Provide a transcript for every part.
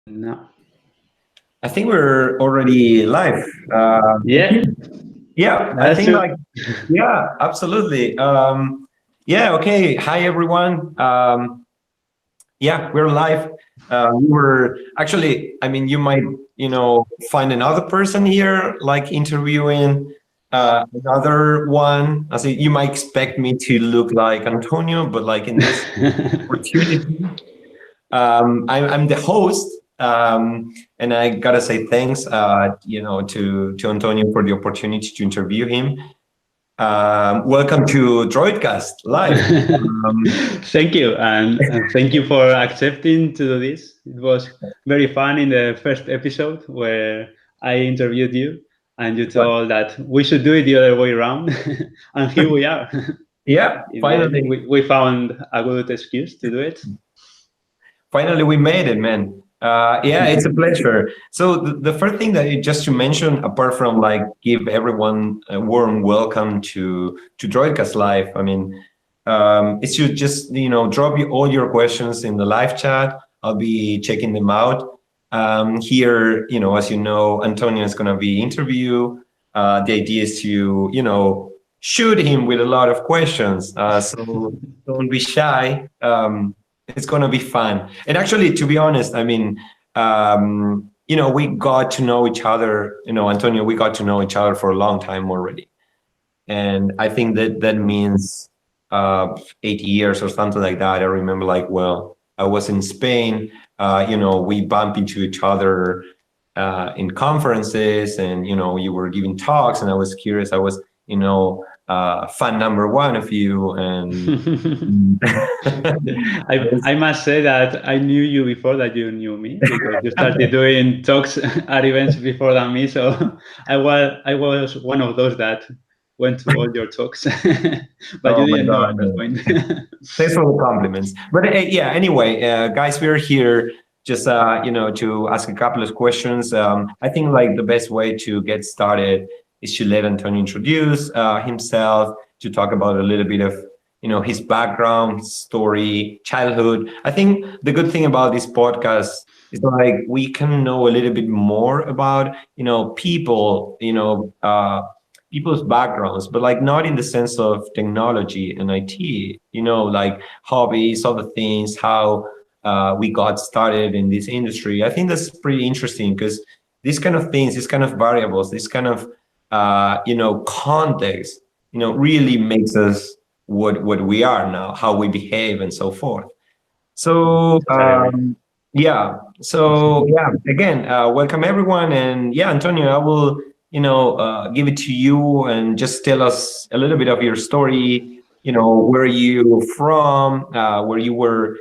No. I think we're already live. Yeah, Yeah, I that's think true. like, yeah, absolutely. Yeah, okay. Hi, everyone. Yeah, we're live. We were actually, I mean, you might, find another person here, like interviewing another one. I say you might expect me to look like Antonio, but like in this opportunity, I'm the host, and I gotta say thanks, to Antonio for the opportunity to interview him. Welcome to Droidkast live. Thank you, and thank you for accepting to do this. It was very fun in the first episode where I interviewed you, and you told that we should do it the other way around, and here we are. Yeah, In the end, finally, we found a good excuse to do it. finally we made it, man. Yeah, it's a pleasure. So the first thing that just to mention, apart from like give everyone a warm welcome to Droidcast Live. I mean, it's you just drop all your questions in the live chat. I'll be checking them out. Here, as you know, Antonio is gonna be interview. The idea is to shoot him with a lot of questions. So don't be shy. It's going to be fun. And actually, to be honest, I mean, we got to know each other, Antonio, we got to know each other for a long time already. And I think that means 8 years or something like that. I remember like, well, I was in Spain, we bump into each other in conferences and, you were giving talks and I was curious. I was, fan number one of you. And I must say that I knew you before that you knew me because you started doing talks at events before than me. So I was one of those that went to all your talks, but Oh you my didn't know God. at that point. Thanks for the compliments. But yeah, anyway, guys, we're here just, to ask a couple of questions. I think like the best way to get started is to let Antonio introduce himself, to talk about a little bit of, his background, his story, childhood. I think the good thing about this podcast is like we can know a little bit more about, people, people's backgrounds, but like not in the sense of technology and IT, like hobbies, other things, how we got started in this industry. I think that's pretty interesting because these kind of things, these kind of variables, this kind of, context, really makes us what we are now, how we behave and so forth. So, Totally agree. yeah. So yeah, again, welcome everyone. And yeah, Antonio, I will, give it to you and just tell us a little bit of your story, where you from, where you were,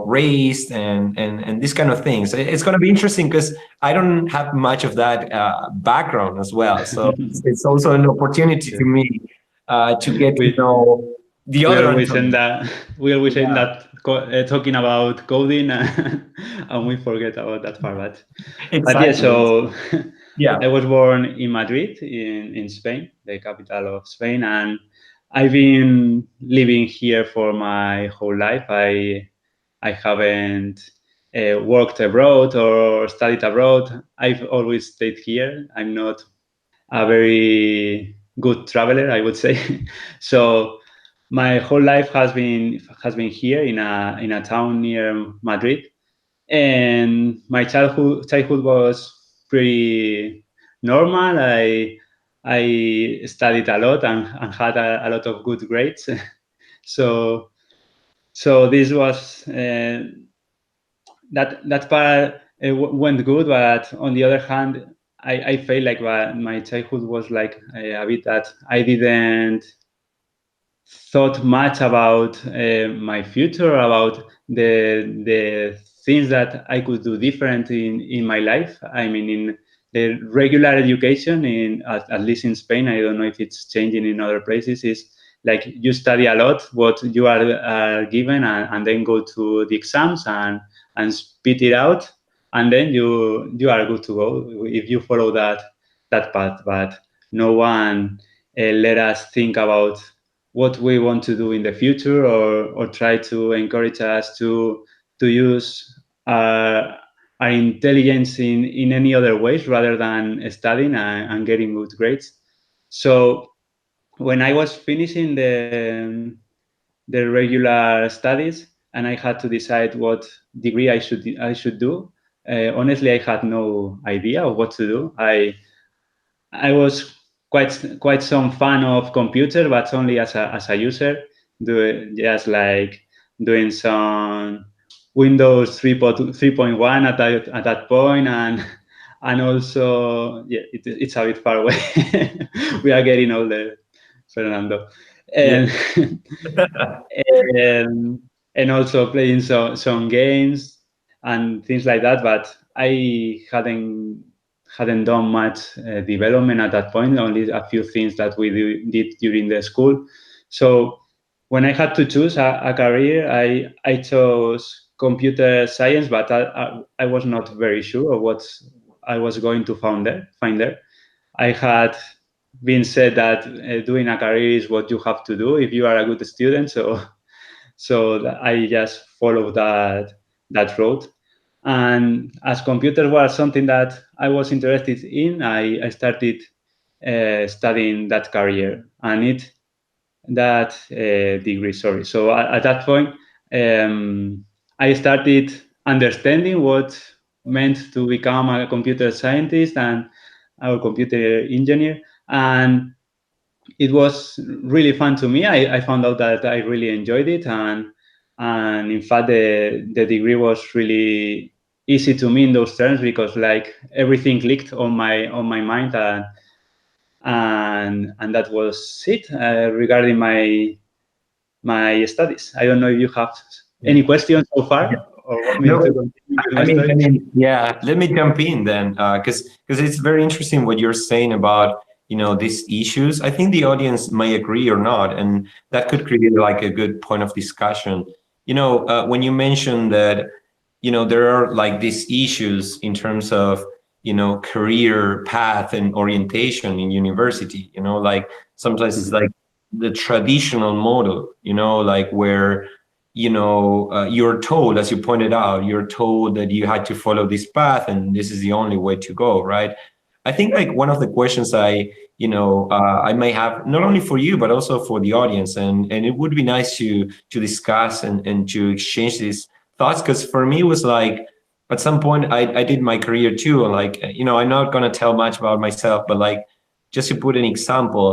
raised and these kind of things. It's going to be interesting because I don't have much of that background as well. So it's also an opportunity to Yeah. me to get to We know the we other always end Antonio. that we always end Yeah, that talking about coding and we forget about that part. But yeah, exactly. so Yeah. I was born in Madrid, in Spain, the capital of Spain, and I've been living here for my whole life. I haven't worked abroad or studied abroad. I've always stayed here. I'm not a very good traveler, I would say. So my whole life has been here in a town near Madrid, and my childhood was pretty normal. I studied a lot and had a lot of good grades. so so this was that part went good, but on the other hand, I felt like my childhood was like a bit that I didn't thought much about my future, about the things that I could do different in my life. I mean, in the regular education, at least in Spain, I don't know if it's changing in other places. Is like you study a lot what you are given, and then go to the exams and spit it out, and then you are good to go if you follow that path. But no one let us think about what we want to do in the future, or try to encourage us to use are intelligent in any other ways rather than studying and getting good grades. So when I was finishing the regular studies and I had to decide what degree I should do, honestly, I had no idea of what to do. I was quite some fan of computer, but only as a user, just like doing some Windows 3.1 at that point, and also yeah, it's a bit far away. We are getting older, Fernando, Yeah. and and, and also playing some games and things like that. But I hadn't done much development at that point. Only a few things that we did during the school. So when I had to choose a career, I chose computer science, but I was not very sure of what I was going to find there. I had been said that doing a career is what you have to do if you are a good student. So I just followed that road. And as computer was something that I was interested in, I started studying that career and that degree. Sorry. So at that point, I started understanding what meant to become a computer scientist and a computer engineer, and it was really fun to me. I found out that I really enjoyed it, and in fact the degree was really easy to me in those terms because like everything clicked on my mind, and that was it regarding my studies. I don't know if you have Yeah. any questions so far or want me No, to continue with I my mean, story. yeah. Let me jump in then, because it's very interesting what you're saying about these issues. I think the audience may agree or not, and that could create like a good point of discussion. When you mentioned that, there are like these issues in terms of career path and orientation in university. Like sometimes it's Mhm. like the traditional model. Like where you're told, as you pointed out, you're told that you had to follow this path and this is the only way to go, right? I think like one of the questions I may have not only for you but also for the audience, and it would be nice to discuss and to exchange these thoughts, because for me it was like at some point I did my career too, and like I'm not gonna tell much about myself, but like just to put an example,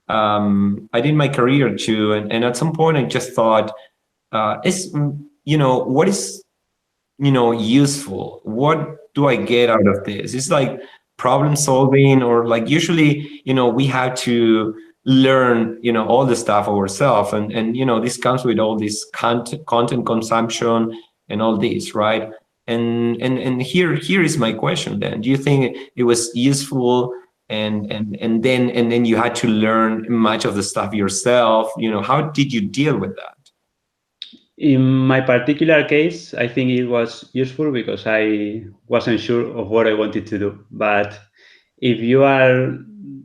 I did my career too, and at some point I just thought is what is useful, what do I get out of this? It's like problem solving, or like usually we have to learn all the stuff ourselves, and this comes with all this content consumption and all this, right? And here is my question then: do you think it was useful, and then you had to learn much of the stuff yourself? How did you deal with that? In my particular case, I think it was useful because I wasn't sure of what I wanted to do. But if you are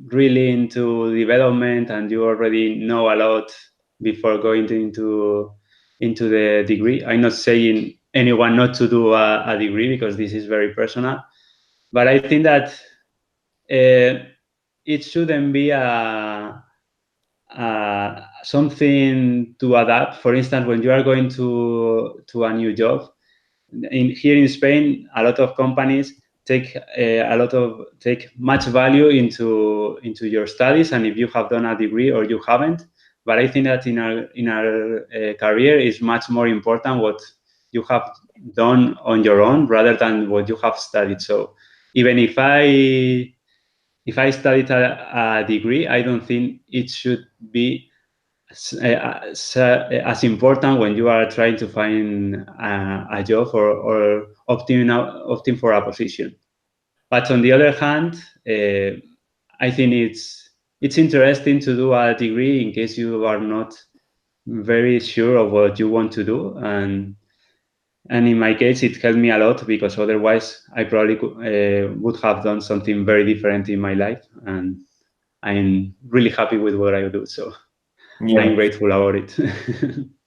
really into development and you already know a lot before going into the degree, I'm not saying anyone not to do a degree because this is very personal. But I think that it shouldn't be something to adapt. For instance, when you are going to a new job, here in Spain, a lot of companies take much value into your studies, and if you have done a degree or you haven't. But I think that in our career is much more important what you have done on your own rather than what you have studied. So even if I studied a degree, I don't think it should be as important when you are trying to find a job or opting for a position. But on the other hand, I think it's interesting to do a degree in case you are not very sure of what you want to do, and in my case, it helped me a lot because otherwise I probably would have done something very different in my life, and I'm really happy with what I do. So I'm Yeah. grateful about it.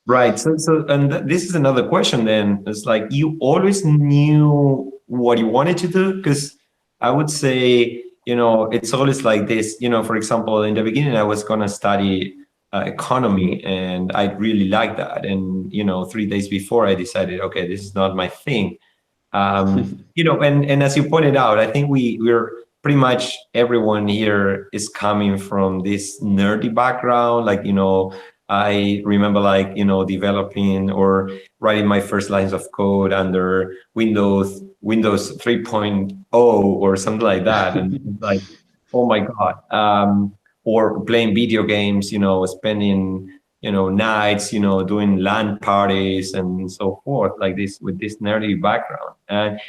Right. So, and this is another question then. It's like you always knew what you wanted to do? Because I would say, it's always like this. For example, in the beginning, I was gonna study economy, and I really liked that. And 3 days before, I decided, okay, this is not my thing. And as you pointed out, I think we're pretty much everyone here is coming from this nerdy background. Like, I remember like, developing or writing my first lines of code under Windows 3.0 or something like that. And it's like, oh my God. Or playing video games, spending nights, doing LAN parties and so forth, like this with this nerdy background. And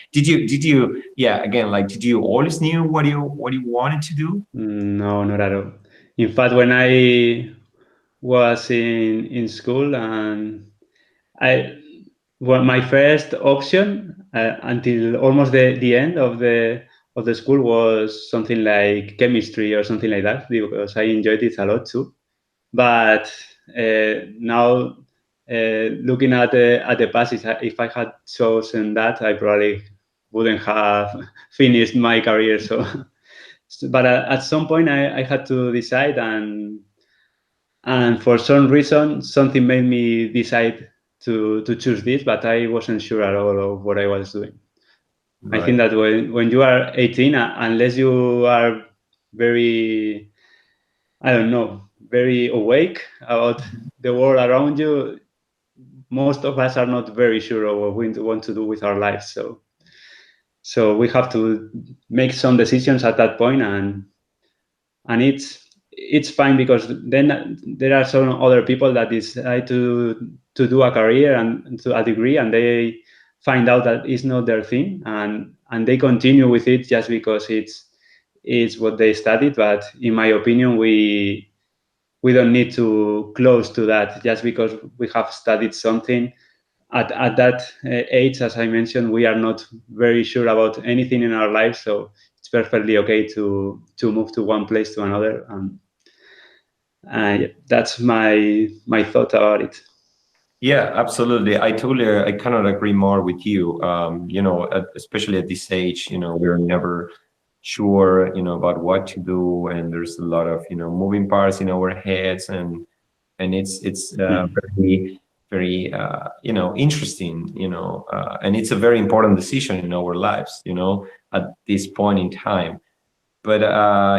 yeah, again, like, did you always knew what you wanted to do? No, not at all. In fact, when I was in school, and I well, my first option until almost the end of the school was something like chemistry or something like that, because I enjoyed it a lot too. But now, looking at the past, if I had chosen that, I probably wouldn't have finished my career. So, but at some point, I had to decide, and for some reason, something made me decide to choose this, but I wasn't sure at all of what I was doing. I think Right. that when you are 18, unless you are very, I don't know, very awake about the world around you, most of us are not very sure of what we want to do with our lives. So we have to make some decisions at that point, and it's fine, because then there are some other people that decide to do a career and to a degree, and they find out that it's not their thing, and they continue with it just because it's what they studied. But in my opinion, we don't need to close to that just because we have studied something. At that age, as I mentioned, we are not very sure about anything in our lives, so it's perfectly okay to move to one place to another. That's my thought about it. Yeah, absolutely. I cannot agree more with you. Especially at this age, we're never sure, about what to do, and there's a lot of, moving parts in our heads, and it's very very interesting, and it's a very important decision in our lives, at this point in time. But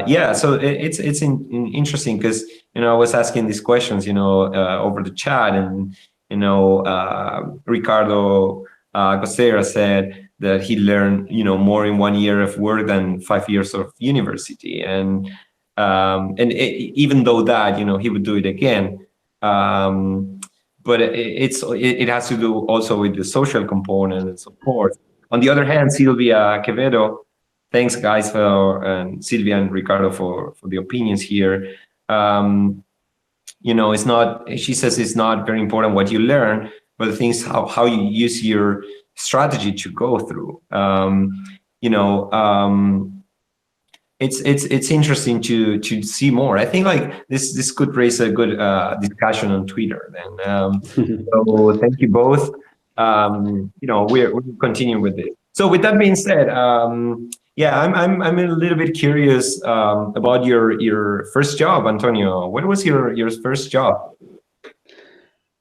yeah, so interesting because I was asking these questions, over the chat, and Ricardo Costera said that he learned more in 1 year of work than 5 years of university, even though that he would do it again. But it has to do also with the social component and support. On the other hand, Silvia Quevedo, thanks guys for Silvia and Ricardo for the opinions here. It's not. She says it's not very important what you learn, but the things how you use your strategy to go through. You know. It's interesting to see more. I think like this could raise a good discussion on Twitter. Then so thank you both. We're continuing with this. So with that being said, yeah, I'm a little bit curious about your first job, Antonio. What was your first job?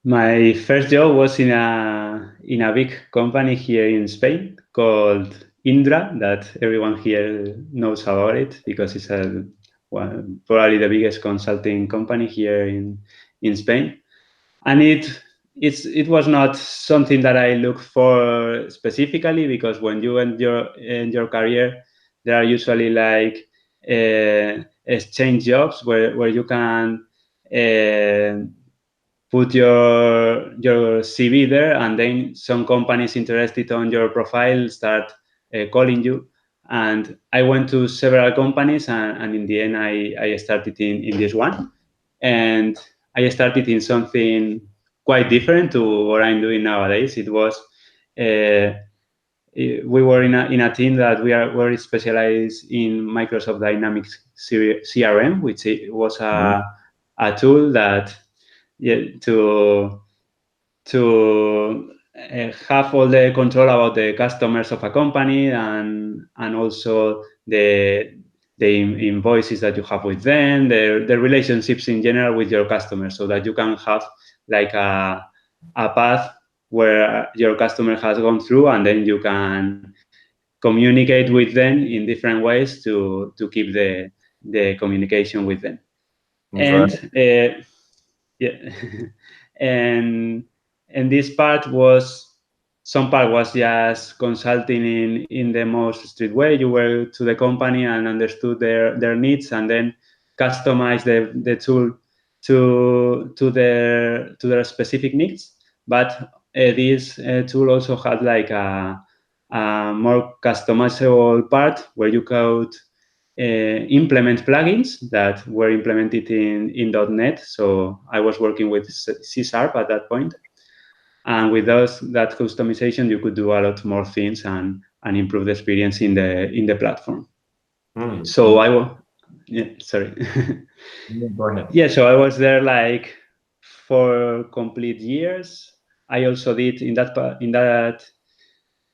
My first job was in a big company here in Spain called Indra, that everyone here knows about it because it's probably the biggest consulting company here in Spain. And it was not something that I look for specifically, because when you end your career, there are usually like exchange jobs where you can uh, put your CV there, and then some companies interested on your profile start calling you. And I went to several companies, and in the end, I started in this one, and I started in something quite different to what I'm doing nowadays. It was we were in a team that we are very specialized in Microsoft Dynamics CRM, which was a tool that, yeah, to have all the control about the customers of a company and also the invoices that you have with them, the relationships in general with your customers, so that you can have like a path where your customer has gone through, and then you can communicate with them in different ways to keep the communication with them. Right. And yeah, and and this part was, some part was just consulting in the most strict way. You were to the company and understood their needs, and then customize the tool to their specific needs. But this tool also had like a more customizable part where you could implement plugins that were implemented in .NET. So I was working with C# at that point. And with that customization, you could do a lot more things and improve the experience in the platform. So I was, yeah, sorry. Go ahead. Yeah, so I was there like for complete years. I also did in that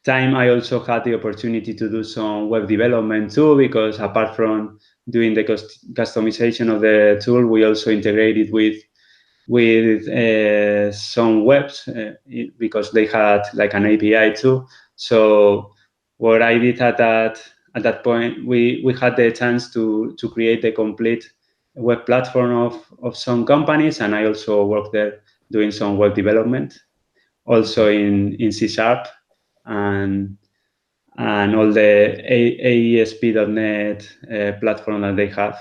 time, I also had the opportunity to do some web development too, because apart from doing the customization of the tool, we also integrated with some webs because they had like an API too. So what I did at that point, we had the chance to create a complete web platform of some companies, and I also worked there doing some web development, also in C# and all the AESP.NET platform that they have,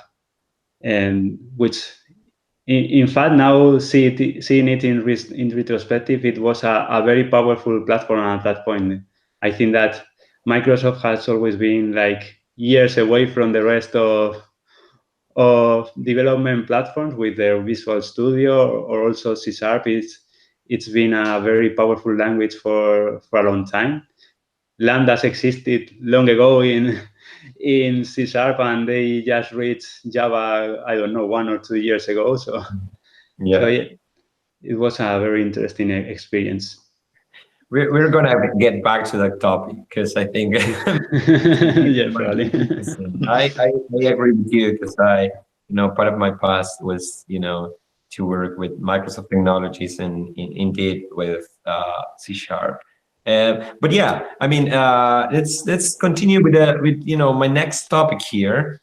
and which in fact, now seeing it in retrospective, it was a very powerful platform at that point. I think that Microsoft has always been like years away from the rest of development platforms with their Visual Studio or also C#. It's been a very powerful language for a long time. Lambdas existed long ago in C#, and they just reached Java, I don't know, 1 or 2 years ago. So Yeah. yeah, it was a very interesting experience. We're gonna get back to that topic because I think Yeah, might be probably. interesting. I agree with you because part of my past was, to work with Microsoft technologies and indeed with C#. But yeah, I mean, let's continue with my next topic here.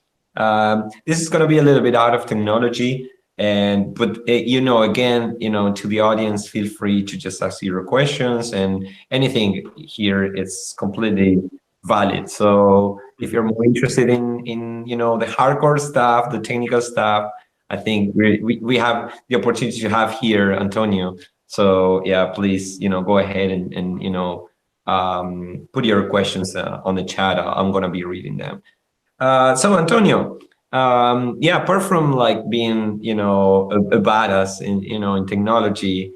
This is going to be a little bit out of technology, but again, to the audience, feel free to just ask your questions, and anything here it's completely valid. So if you're more interested in the hardcore stuff, the technical stuff, I think we have the opportunity to have here Antonio. So yeah, please go ahead and put your questions on the chat. I'm gonna be reading them. So Antonio, yeah, apart from like being a badass in technology,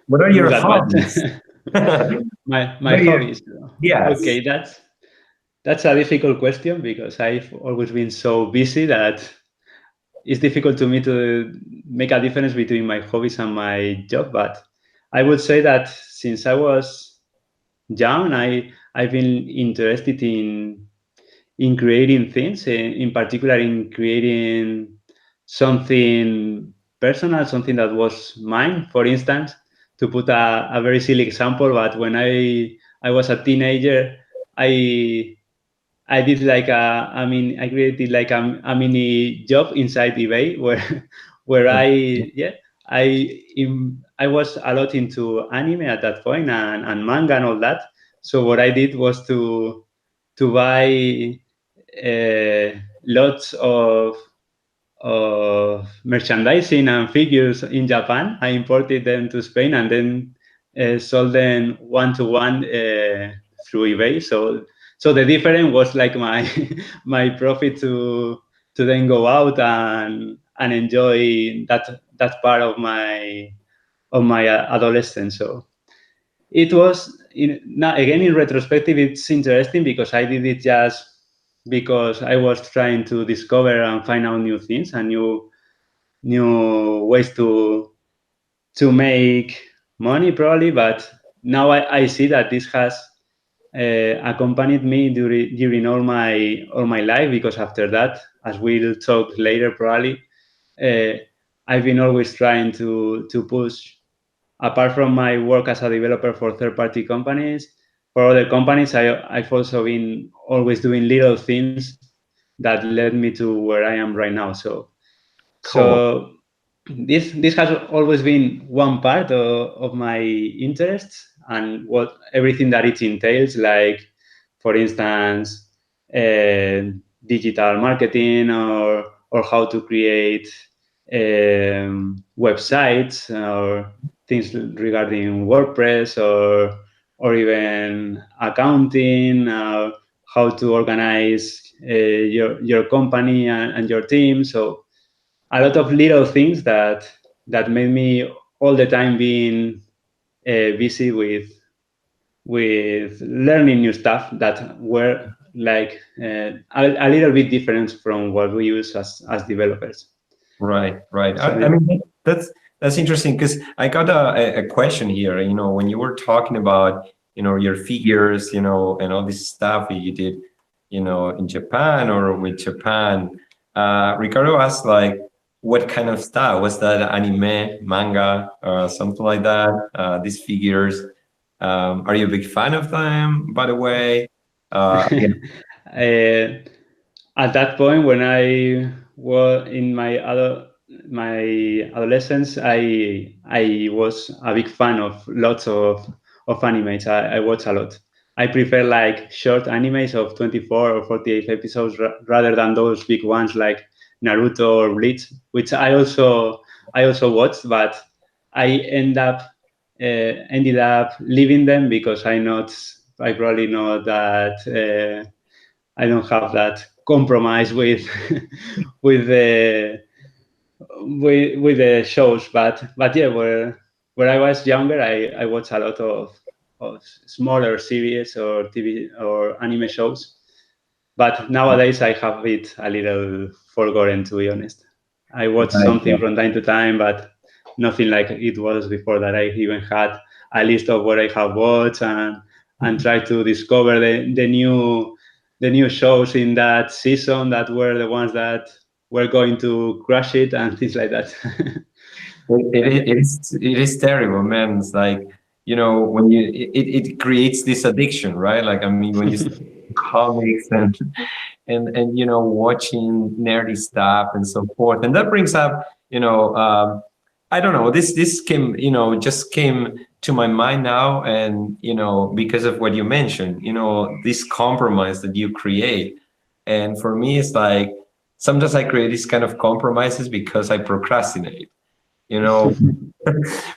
what are Not your that hobbies? bad. What My are your hobbies. yes? Okay, that's a difficult question because I've always been so busy that it's difficult to me to make a difference between my hobbies and my job. But I would say that since I was young, I've been interested in creating things, in particular in creating something personal, something that was mine. For instance, to put a very silly example, but when I was a teenager, I I did like I created like a mini job inside eBay where where I was a lot into anime at that point and manga and all that. So what I did was to buy lots of merchandising and figures in Japan. I imported them to Spain and then sold them one to one through eBay. So the difference was like my my profit to then go out and enjoy that part of my adolescence. So it was now again in retrospective, it's interesting because I did it just because I was trying to discover and find out new things and new ways to make money probably, but now I see that this has accompanied me during all my life, because after that, as we'll talk later probably, uh, I've been always trying to push, apart from my work as a developer for third-party companies, for other companies, I've also been always doing little things that led me to where I am right now. Cool. So this has always been one part of my interests, and what everything that it entails, like for instance, uh, digital marketing, or how to create websites, or things regarding WordPress, or even accounting, how to organize your company and your team. So a lot of little things that made me all the time being busy with learning new stuff that were like a little bit different from what we use as developers. Right, right. So I mean, that's interesting because I got a question here. You know, when you were talking about, you know, your figures, you know, and all this stuff that you did, you know, in Japan or with Japan, Ricardo asked like, what kind of style was that? Anime, manga, something like that? These figures. Are you a big fan of them, by the way? Yeah. uh, at that point, when I was in my adolescence, I was a big fan of lots of animes. I watch a lot. I prefer like short animes of 24 or 48 episodes rather than those big ones like Naruto or Bleach, which I also watched, but ended up leaving them because I probably know that. I don't have that compromise with the with the shows, but yeah, where I was younger, I watched a lot of smaller series or TV or anime shows. But nowadays, I have it a little forgotten, to be honest. I watch something from time to time, but nothing like it was before, that I even had a list of what I have watched, and try to discover the new shows in that season that were the ones that were going to crush it and things like that. But yeah. It is terrible, man. It's like, you know, when it creates this addiction, right? Like, I mean, when you start comics and you know, watching nerdy stuff and so forth, and that brings up, you know, I don't know, this came, you know, just came to my mind now, and you know, because of what you mentioned, you know, this compromise that you create, and for me, it's like sometimes I create these kind of compromises because I procrastinate, you know.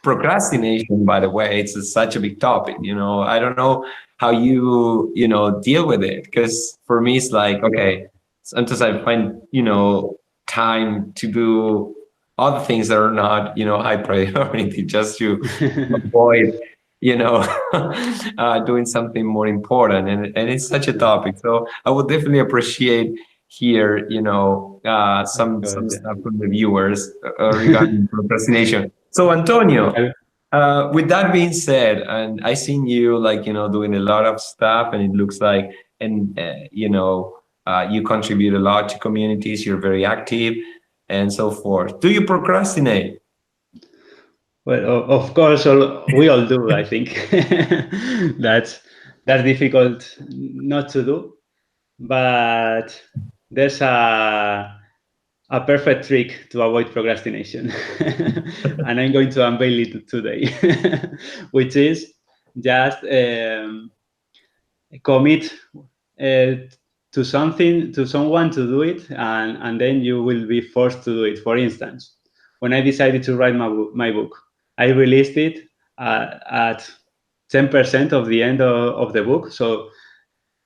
Procrastination, by the way, it's such a big topic, you know. I don't know how you know, deal with it, because for me it's like, okay, sometimes I find, you know, time to do other things that are not, you know, high priority, just to avoid, you know, doing something more important, and it's such a topic. So I would definitely appreciate here, you know, Of some course, stuff from the viewers regarding procrastination. So Antonio, yeah. with that being said, and I seen you like, you know, doing a lot of stuff, and it looks like, and you know, you contribute a lot to communities. You're very active, and so forth. Do you procrastinate? Well, of course, we all do. I think that's that's difficult not to do, but there's a perfect trick to avoid procrastination, and I'm going to unveil it today, which is just commit uh, to something, to someone to do it, and then you will be forced to do it. For instance, when I decided to write my book, I released it at 10% of the end of the book. So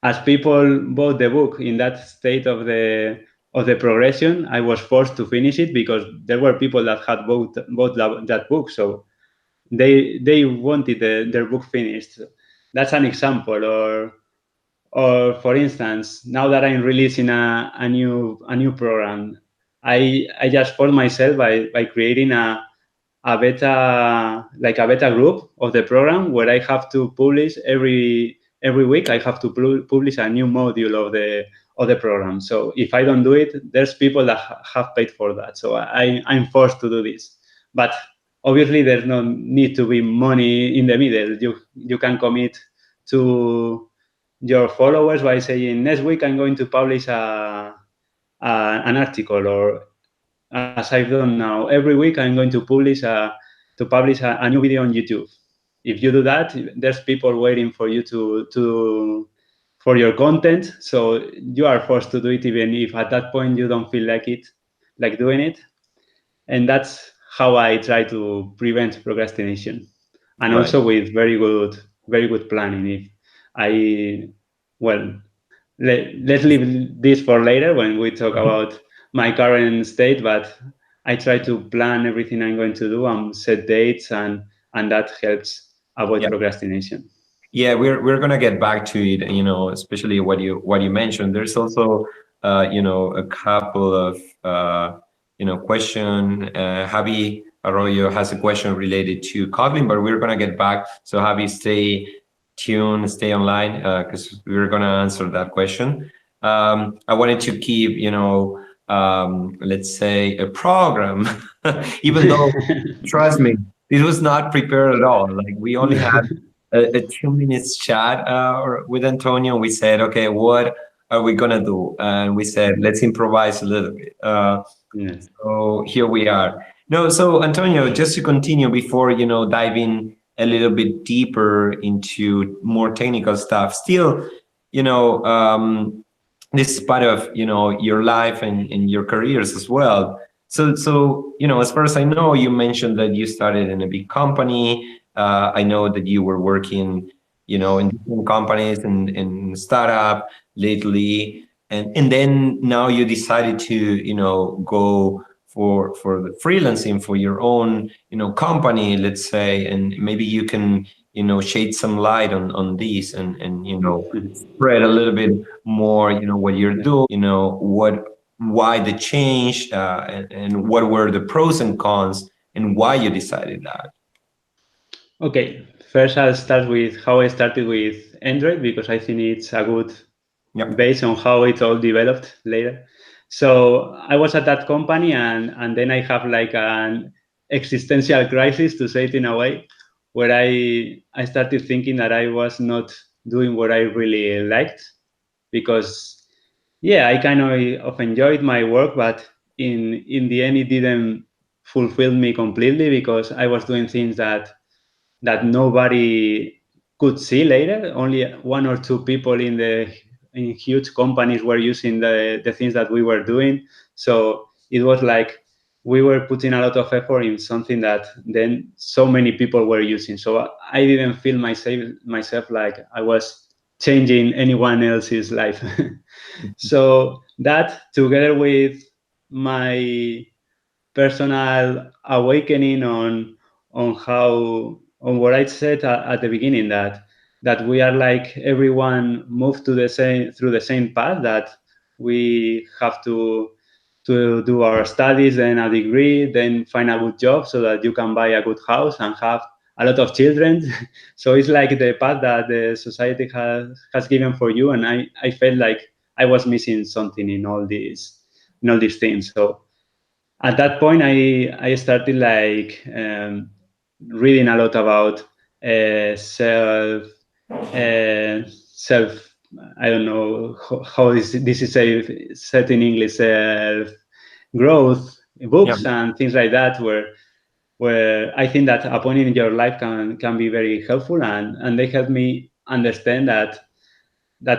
as people bought the book in that state of the progression, I was forced to finish it because there were people that had bought that book. So they wanted their book finished. That's an example. Or for instance, now that I'm releasing a new program, I just forced myself by creating a beta group of the program where I have to publish every week. I have to publish a new module of the program. So if I don't do it, there's people that have paid for that. So I'm forced to do this. But obviously, there's no need to be money in the middle. You can commit to your followers by saying next week I'm going to publish an article, or as I've done now, every week I'm going to publish a new video on YouTube. If you do that, there's people waiting for you to for your content. So you are forced to do it, even if at that point you don't feel like doing it. And that's how I try to prevent procrastination. And Right. also with very good planning. If I, well, let's leave this for later when we talk about my current state, but I try to plan everything I'm going to do and set dates, and that helps avoid Yeah. procrastination. Yeah, we're gonna get back to it. Especially what you mentioned. There's also a couple of question. Javi Arroyo has a question related to Kotlin, but we're gonna get back. So Javi, stay tuned, stay online, because we're gonna answer that question. I wanted to keep let's say a program, even though trust me, this was not prepared at all. Like we only had a 2 minutes chat with Antonio. We said, okay, what are we gonna do? And we said, let's improvise a little bit. Yeah. So here we are. No, so Antonio, just to continue before diving a little bit deeper into more technical stuff. Still, this is part of your life and your careers as well. So as far as I know, you mentioned that you started in a big company. I know that you were working, in different companies and in startup lately, and then now you decided to, go for the freelancing for your own, company, let's say, and maybe you can, shade some light on this and spread a little bit more, what you're doing, why the change, and what were the pros and cons and why you decided that. Okay, first I'll start with how I started with Android, because I think it's a good Yep. base on how it all developed later. So I was at that company, and then I have like an existential crisis, to say it in a way, where I started thinking that I was not doing what I really liked, because yeah, I kind of enjoyed my work, but in the end it didn't fulfill me completely, because I was doing things that nobody could see later. Only one or two people in huge companies were using the things that we were doing. So it was like we were putting a lot of effort in something that then so many people were using. So I didn't feel myself like I was changing anyone else's life. So that, together with my personal awakening on what I said at the beginning, that we are like everyone moved to the same through the same path, that we have to do our studies, then a degree, then find a good job so that you can buy a good house and have a lot of children. So it's like the path that the society has given for you, and I felt like I was missing something in all these things. So at that point, I started like reading a lot about self. I don't know how this is said in English. Self growth Yeah. books and things like that, where I think that a point in your life can be very helpful, and they helped me understand that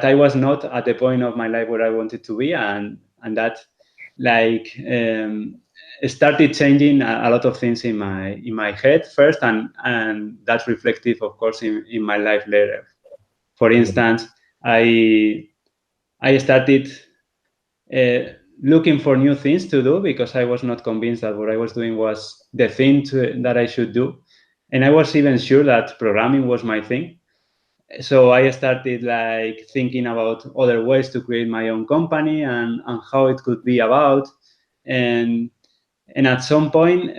I was not at the point of my life where I wanted to be, and that like started changing a lot of things in my head first, and that's reflective, of course, in my life later. For instance, I I started uh, looking for new things to do, because I was not convinced that what I was doing was the thing that I should do, and I was even sure that programming was my thing. So I started like thinking about other ways to create my own company, and how it could be about. And and at some point,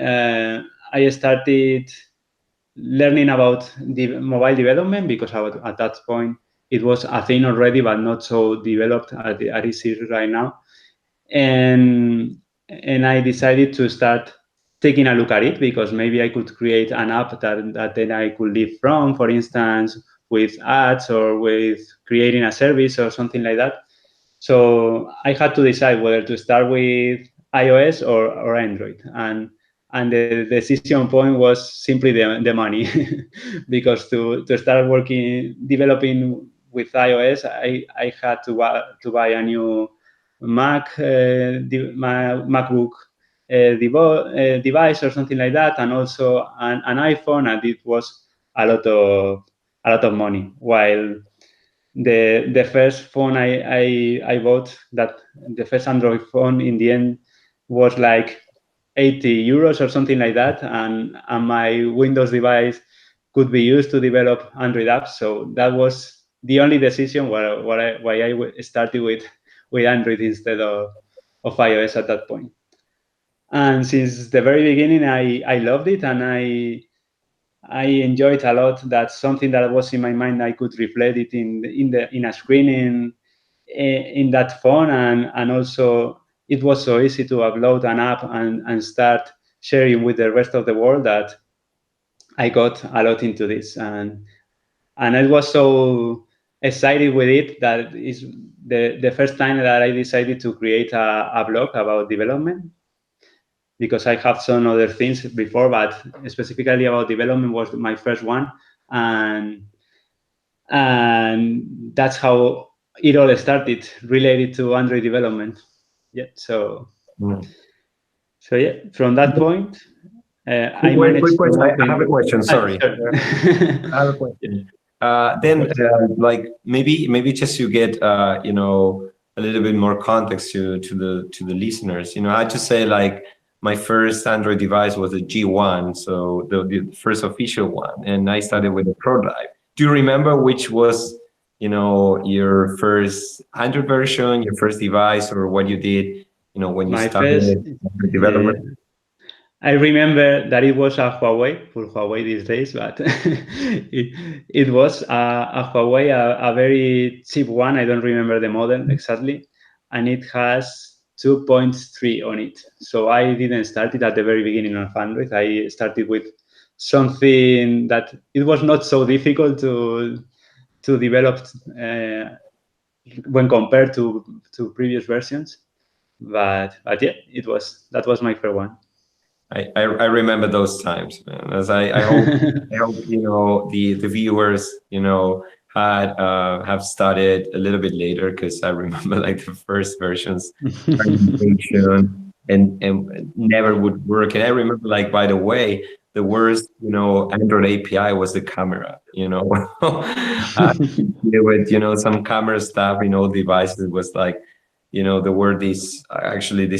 I started learning about the mobile development because at that point it was a thing already, but not so developed as it is right now. And I decided to start taking a look at it because maybe I could create an app that then I could live from, for instance, with ads or with creating a service or something like that. So I had to decide whether to start with iOS or Android. And the decision point was simply the money because to start developing with iOS, I had to buy a new MacBook device or something like that, and also an iPhone, and it was a lot of money. While the first phone I bought, that the first Android phone, in the end was like 80 euros or something like that, and my Windows device could be used to develop Android apps. So that was the only decision why I started with Android instead of iOS at that point. And since the very beginning, I loved it, and I enjoyed a lot. That's something that was in my mind. I could reflect it in a screen in that phone, and also it was so easy to upload an app and start sharing with the rest of the world that I got a lot into this, and I was so excited with it that is the first time that I decided to create a blog about development, because I have some other things before, but specifically about development was my first one, and that's how it all started, related to Android development. Yeah, so yeah, from that point, I Wait, quick managed to question. I have a open. question. Sorry. Sure. I have a question. Then, like maybe just to get a little bit more context to the listeners. I just say like my first Android device was a G1, so the first official one, and I started with a prototype. Do you remember which was your first Android version, your first device, or what you did when you My first, started yeah, yeah. development? I remember that it was a Huawei, for Huawei these days, but it was a Huawei, a very cheap one. I don't remember the model exactly, and it has 2.3 on it. So I didn't start it at the very beginning of Android. I started with something that it was not so difficult to develop when compared to previous versions. But yeah, that was my first one. I remember those times, man. As I hope the viewers had have started a little bit later, because I remember like the first versions presentation and never would work. And I remember, like, by the way, the worst Android API was the camera. With some camera stuff in all devices was like there were these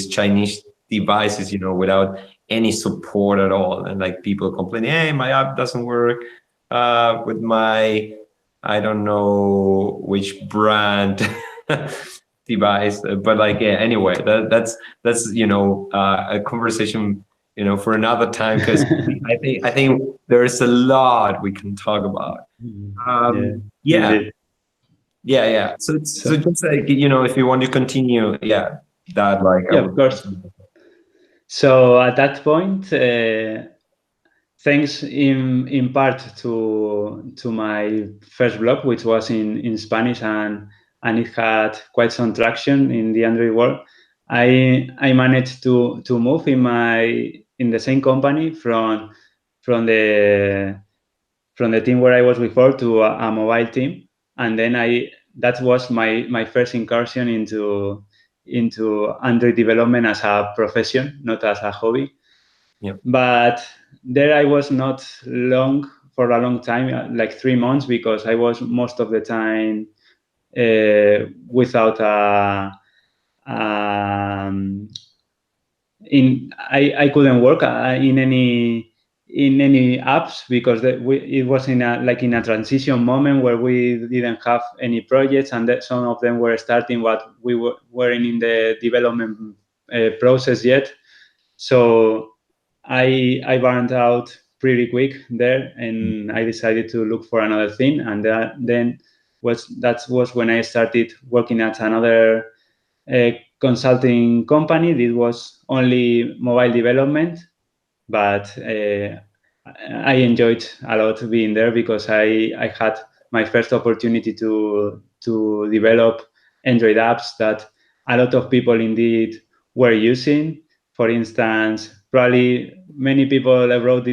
Chinese devices without any support at all, and like people complaining, hey, my app doesn't work with my I don't know which brand device, but like, yeah, anyway, that's a conversation for another time, because I think there's a lot we can talk about. Yeah, Yeah, indeed. yeah. So So just like if you want to continue, yeah, that like I yeah, of would. course. So at that point, thanks in part to my first blog, which was in Spanish, and it had quite some traction in the Android world. I managed to move in the same company from the from the team where I was before to a mobile team, and then that was my first incursion into Android development as a profession, not as a hobby. Yeah. But there I was not for a long time, like 3 months, because I was most of the time without um, I couldn't work in any apps, because it was in a transition moment where we didn't have any projects, and that some of them were starting, what we weren't in the development process yet. So I burned out pretty quick there, and I decided to look for another thing. And then that was when I started working at another consulting company. This was only mobile development, but I enjoyed a lot being there because I had my first opportunity to develop Android apps that a lot of people indeed were using. For instance, probably many people abroad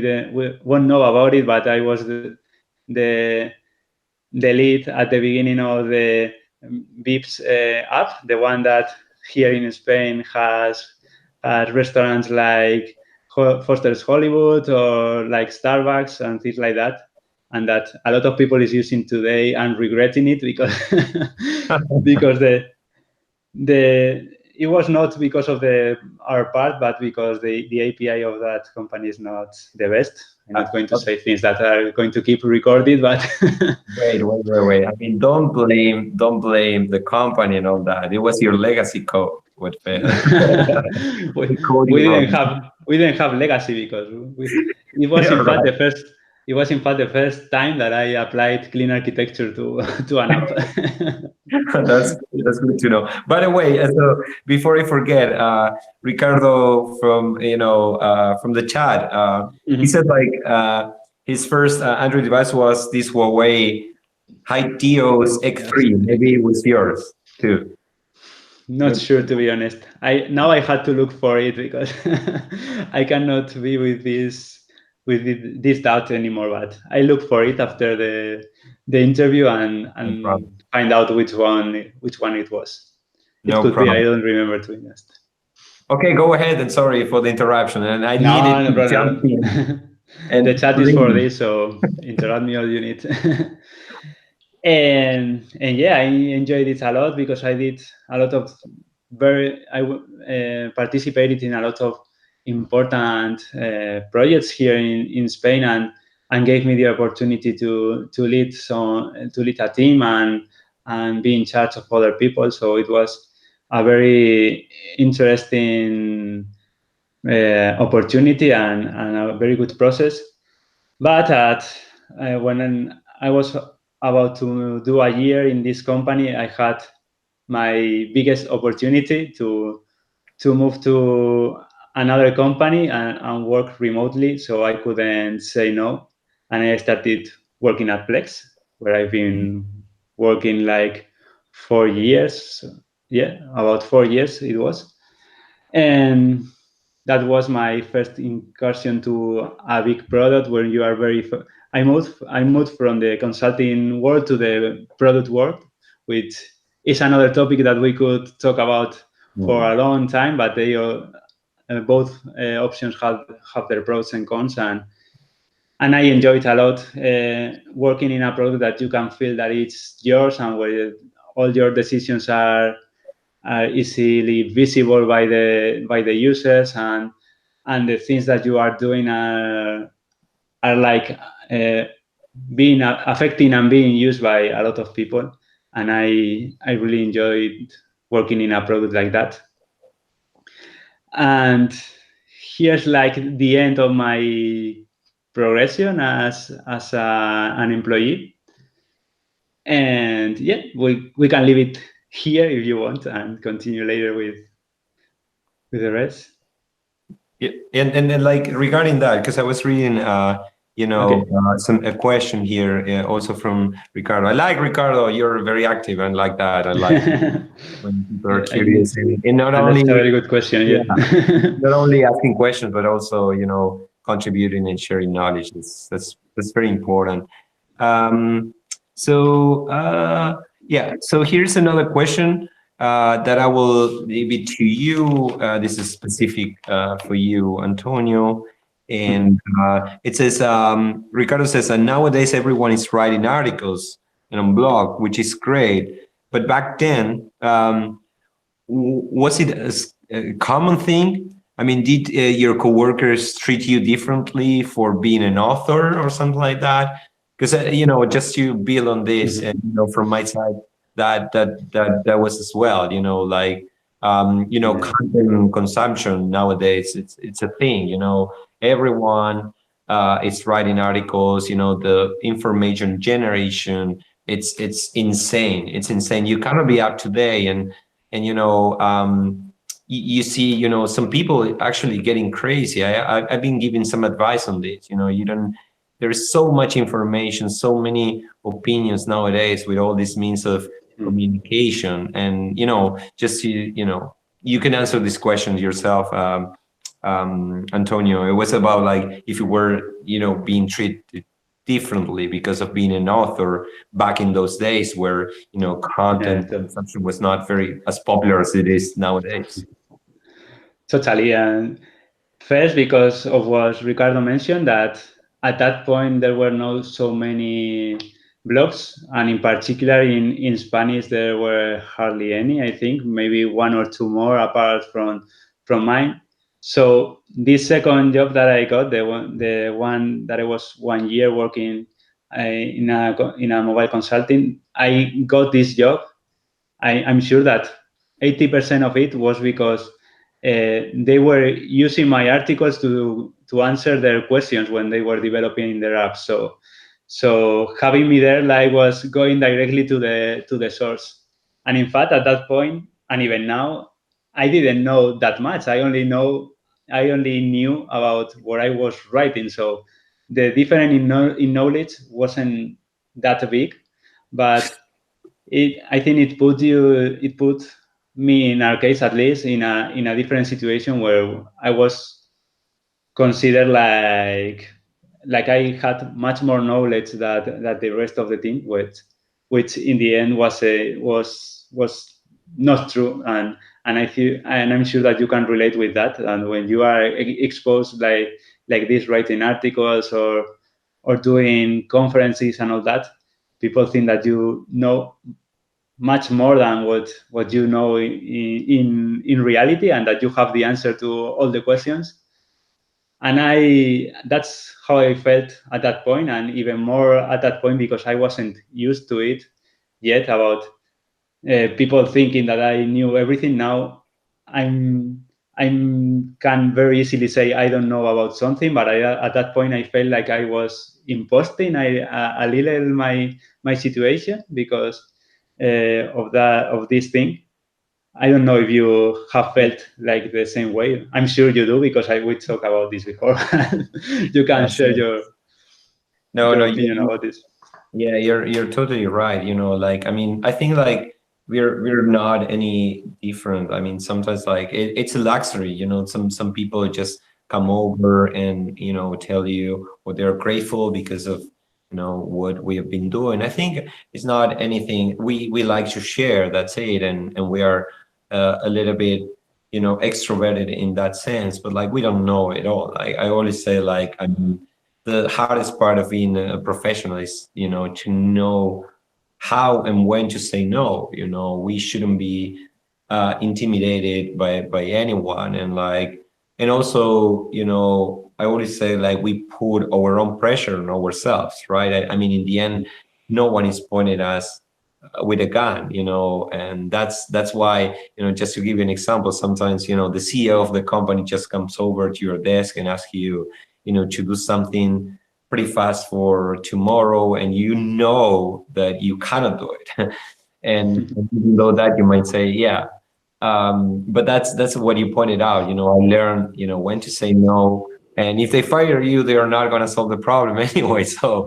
won't know about it, but I was the the lead at the beginning of the Vips app, the one that here in Spain has restaurants like Foster's Hollywood or like Starbucks and things like that, and that a lot of people is using today and regretting it because because the it was not because of our part, but because the API of that company is not the best. I'm not going to say things that are going to keep recorded, but wait. I mean, don't blame the company and all that. It was your legacy code what failed. We didn't have legacy because it was Yeah, in fact right. the first time that I applied clean architecture to an app. That's good to know. By the way, so before I forget, Ricardo from from the chat, he said like his first Android device was this Huawei Hi-Teos X3. Maybe it was yours too. Not sure, to be honest. I had to look for it because I cannot be with this doubt anymore. But I look for it after the interview No and problem. find out which one it was. It No could be. I problem. don't remember, to be honest. Okay, go ahead and sorry for the interruption. And I needed No, no to problem. jump in The and chat is for please. this, so interrupt me all you need. And yeah, I enjoyed it a lot because I did a lot of participated in a lot of important projects here in Spain, and gave me the opportunity to lead a team and be in charge of other people. So it was a very interesting opportunity and a very good process. But when I was about to do a year in this company, I had my biggest opportunity to move to another company and work remotely, so I couldn't say no. And I started working at Plex, where I've been working like 4 years. Yeah, about 4 years it was. And that was my first incursion to a big product where you are I moved from the consulting world to the product world, which is another topic that we could talk about for a long time, but they both options have their pros and cons, and I enjoyed a lot working in a product that you can feel that it's yours and where all your decisions are easily visible by the users, and the things that you are doing are like being affecting and being used by a lot of people. And I really enjoyed working in a product like that. And here's like the end of my progression as an employee. And yeah, we can leave it here if you want and continue later with the rest. Yeah, and then like regarding that, because I was reading, Okay. a question here also from Ricardo. I like Ricardo. You're very active and like that. I like when people are curious and not And that's only a very good question. yeah, Yeah. not only asking questions but also contributing and sharing knowledge. That's very important. Um, so here's another question that I will leave it to you. This is specific for you, Antonio. And it says, Ricardo says, and nowadays everyone is writing articles and on blog, which is great. But back then, was it a common thing? I mean, did your coworkers treat you differently for being an author or something like that? Because just to build on this, and from my side, that was as well. Like content consumption nowadays, it's a thing. Everyone is writing articles. The information generation, it's insane. It's insane. You cannot be up to date, and you see, some people actually getting crazy. I've been giving some advice on this. You don't. There's so much information, so many opinions nowadays with all these means of communication, and just you can answer this question yourself, Antonio. It was about like if you were being treated differently because of being an author back in those days where content Yeah, consumption was not very as popular as it is nowadays. totally. And first, because of what Ricardo mentioned, that at that point there were not so many blogs, and in particular in Spanish there were hardly any. I think maybe one or two more apart from mine. So this second job that I got, the one that I was 1 year working in a mobile consulting, I got this job. I'm sure that 80% of it was because they were using my articles to answer their questions when they were developing their apps. So having me there, like, was going directly to the source. And in fact, at that point, and even now, I didn't know that much. I only knew about what I was writing. So the difference in knowledge wasn't that big, but I think it put me, in our case at least, in a different situation where I was considered like I had much more knowledge that the rest of the team, which in the end was not true. And I feel, and I'm sure that you can relate with that. And when you are exposed like this, writing articles or doing conferences and all that, people think that you know much more than what you know in reality, and that you have the answer to all the questions. And that's how I felt at that point, and even more at that point because I wasn't used to it yet, about people thinking that I knew everything. Now i'm I can very easily say I don't know about something, but at that point I felt like I was imposting a little my situation because of this thing. I don't know if you have felt like the same way. I'm sure you do because we talked about this before. You can Yes, share yes. No, your no, opinion about this. yeah, you're totally right. Like, I mean, I think like we're not any different. I mean, sometimes like it's a luxury. Some people just come over and tell you what they're grateful because of what we have been doing. I think it's not anything we like to share. That's it, and we are a little bit extroverted in that sense. But like we don't know it all. I always say like I mean the hardest part of being a professional is to know how and when to say no. We shouldn't be intimidated by anyone, and also I always say like we put our own pressure on ourselves, right? I mean in the end no one is pointing us with a gun, and that's why just to give you an example, sometimes the CEO of the company just comes over to your desk and asks you to do something pretty fast for tomorrow, and that you cannot do it. and even though that you might say, yeah, but that's what you pointed out. I learned when to say no, and if they fire you, they are not going to solve the problem anyway. So,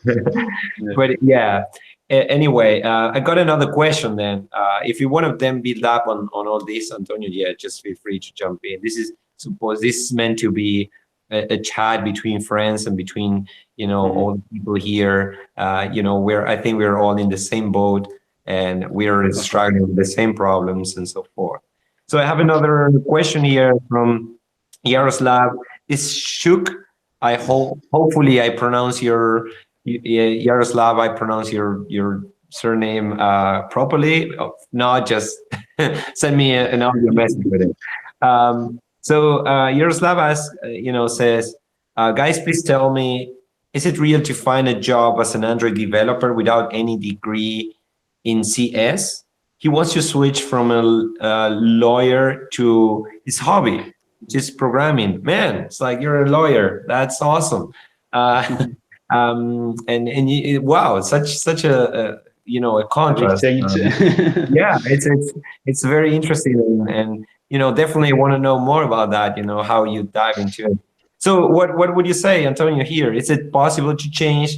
Yeah. but yeah. Anyway, I got another question then. If you want to then build up on all this, Antonio, yeah, just feel free to jump in. Suppose this is meant to be a chat between friends and between all the people here. Where I think we're all in the same boat and we're Of course. struggling with the same problems and so forth. So I have another question here from Yaroslav. Is Shuk? Hopefully I pronounce Yaroslav. I pronounce your surname properly. No, just send me an audio message with it. So Yaroslav says, guys, please tell me, is it real to find a job as an Android developer without any degree in CS? he wants to switch from a lawyer to his hobby, which is programming. Man, it's like, you're a lawyer. That's awesome. Uh, wow, such a a A big contrast. change. Yeah, it's very interesting, and definitely want to know more about that. How you dive into it. So what would you say, Antonio? Here, is it possible to change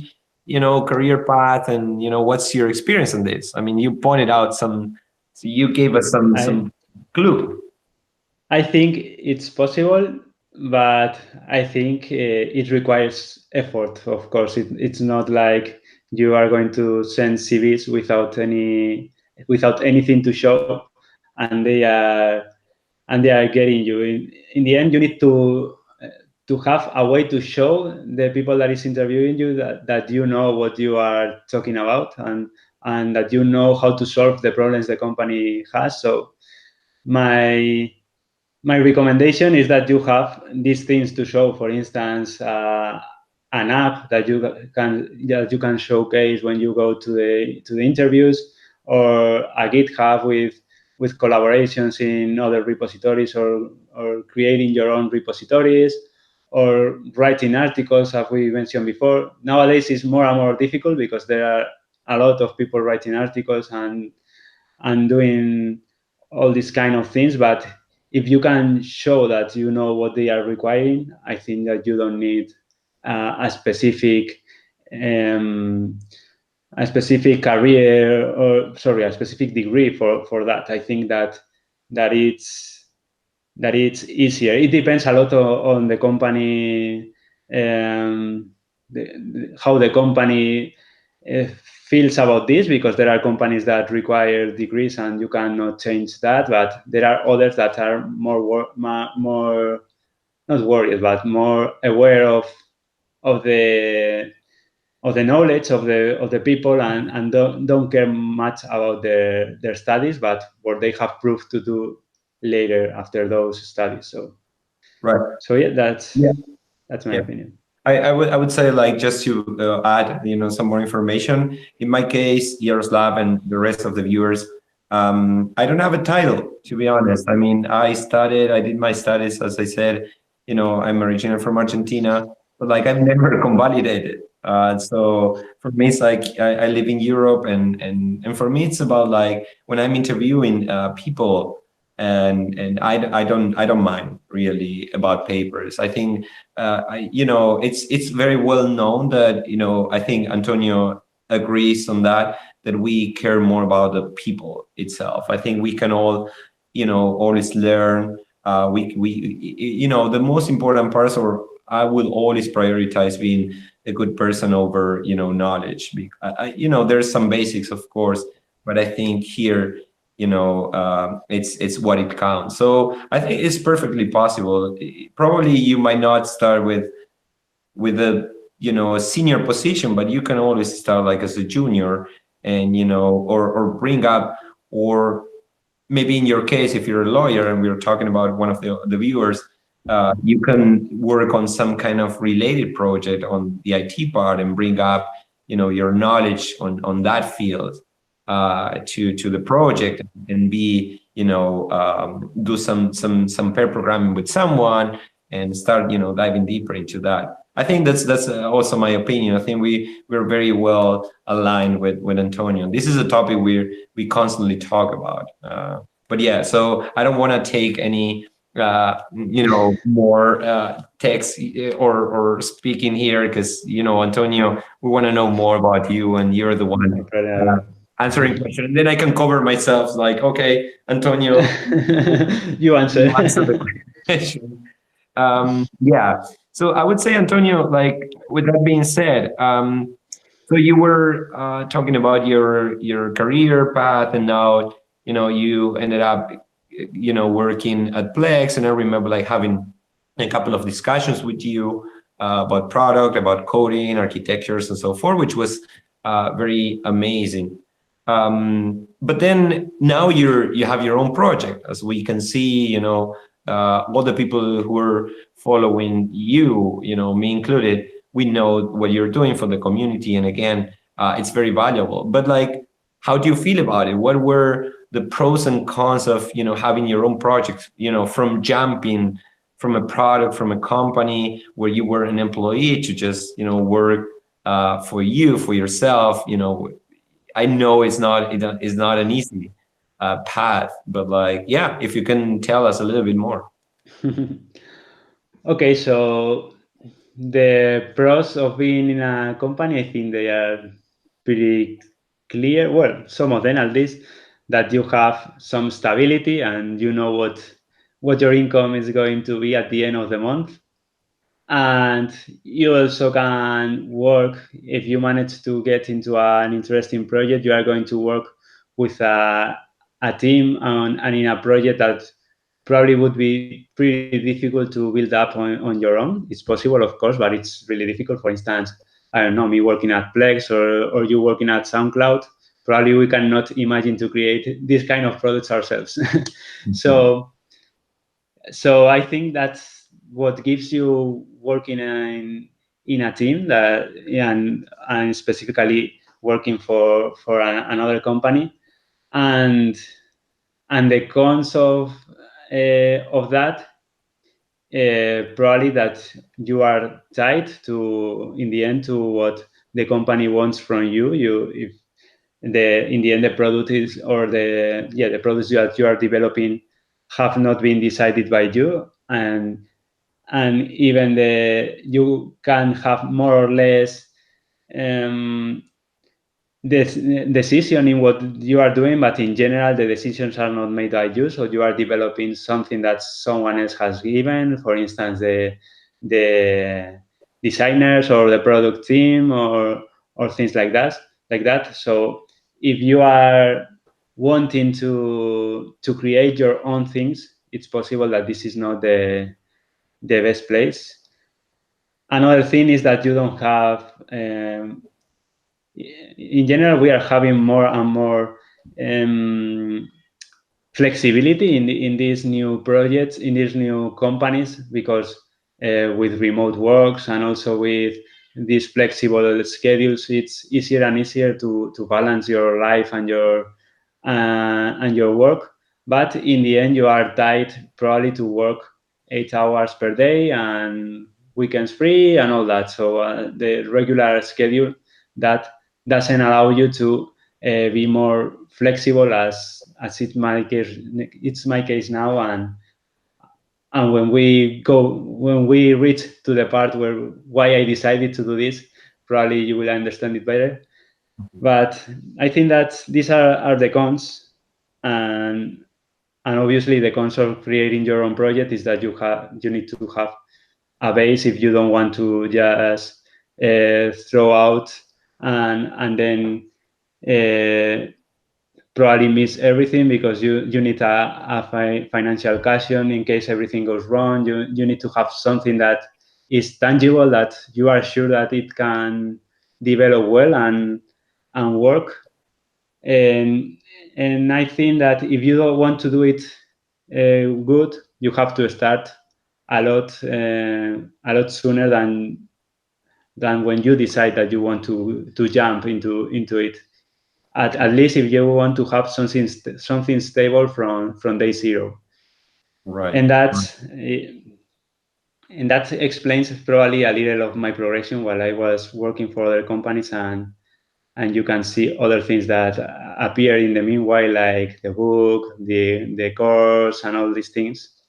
career path, and what's your experience on this? I mean, you pointed out so you gave us I some clue. I think it's possible, but I think it requires effort. Of course, it's not like you are going to send CVs without anything to show, and they are getting you. In the end, you need to have a way to show the people that is interviewing you that you know what you are talking about, and that you know how to solve the problems the company has. So my my recommendation is that you have these things to show. For instance, an app that you can showcase when you go to the interviews, or a GitHub with collaborations in other repositories, or creating your own repositories, or writing articles, as we mentioned before. Nowadays, it's more and more difficult because there are a lot of people writing articles and doing all these kind of things. But if you can show that you know what they are requiring, I think that you don't need a specific um, career, or sorry, a specific degree for that. I think that it's it's easier. It depends a lot on the company, how the company feels about this, because there are companies that require degrees and you cannot change that, but there are others that are more not worried, but more aware of the knowledge of the people, and don't care much about their studies, but what they have proved to do later after those studies. Right. So yeah, that's my Yeah. opinion. I would say, like, just to add some more information. In my case, Yaroslav and the rest of the viewers, I don't have a title, to be honest. I mean, I did my studies, as I said. I'm originally from Argentina, but like, I've never convalidated. So for me, it's like, I live in Europe, and for me, it's about, like, when I'm interviewing people, and I don't mind really about papers. I think it's very well known that I think Antonio agrees on that we care more about the people itself. I think we can all always learn. We the most important parts, or I will always prioritize being a good person over knowledge. There's some basics, of course, but I think here it's what it counts. So I think it's perfectly possible. Probably you might not start with a senior position, but you can always start like as a junior, and or bring up, or maybe in your case, if you're a lawyer, and we're talking about one of the viewers, you can work on some kind of related project on the IT part, and bring up your knowledge on that field to the project, and be do some pair programming with someone, and start diving deeper into that. I think that's also my opinion. I think we're very well aligned with Antonio. This is a topic we constantly talk about. But yeah, so I don't want to take any more text or speaking here, because Antonio, we want to know more about you, and you're the one answering question, and then I can cover myself, like, okay, Antonio, You answer. you answer the question. Yeah. So I would say, Antonio, like, with that being said, so you were talking about your career path, and now you ended up working at Plex, and I remember, like, having a couple of discussions with you about product, about coding, architectures, and so forth, which was very amazing. But then now you have your own project, as we can see. All the people who are following you, me included, we know what you're doing for the community, and again, it's very valuable. But, like, how do you feel about it? What were the pros and cons of, having your own project, from jumping from a product, from a company where you were an employee to just, work for you, for yourself. I know it's not an easy path, but like, yeah, if you can tell us a little bit more. Okay, so the pros of being in a company, I think they are pretty clear. Well, some of them at least, that you have some stability and you know what your income is going to be at the end of the month. And you also can work, if you manage to get into an interesting project, you are going to work with a team and in a project that probably would be pretty difficult to build up on your own. It's possible, of course, but it's really difficult. For instance, I don't know, me working at Plex or you working at SoundCloud, probably we cannot imagine to create this kind of products ourselves. so so I think that's what gives you working in a team that and specifically working for another company. And and the cons of that, probably that you are tied to in the end to what the company wants from you. If the in the end the product is or the products that you are developing have not been decided by you, and even you can have more or less um, this decision in what you are doing, but in general the decisions are not made by you. So you are developing something that someone else has given, for instance the designers or the product team or things like that. So if you are wanting to create your own things, it's possible that this is not the best place. Another thing is that you don't have in general, we are having more and more um, flexibility in these new projects, in these new companies, because with remote works and also with these flexible schedules, it's easier and easier to balance your life and your work. But in the end, you are tied probably to work 8 hours per day and weekends free and all that. So the regular schedule that doesn't allow you to be more flexible as it's my case now. And when we reach to the part where why I decided to do this, probably you will understand it better. But I think that these are the cons. And obviously the cons of creating your own project is that you need to have a base if you don't want to just throw out and then uh, probably miss everything, because you need a financial cushion in case everything goes wrong. You need to have something that is tangible, that you are sure that it can develop well and work. And I think that if you don't want to do it good, you have to start a lot sooner than when you decide that you want to jump into it. At least if you want to have something stable from day zero. Right. And that explains probably a little of my progression while I was working for other companies. And you can see other things that appear in the meanwhile, like the book, the course, and all these things.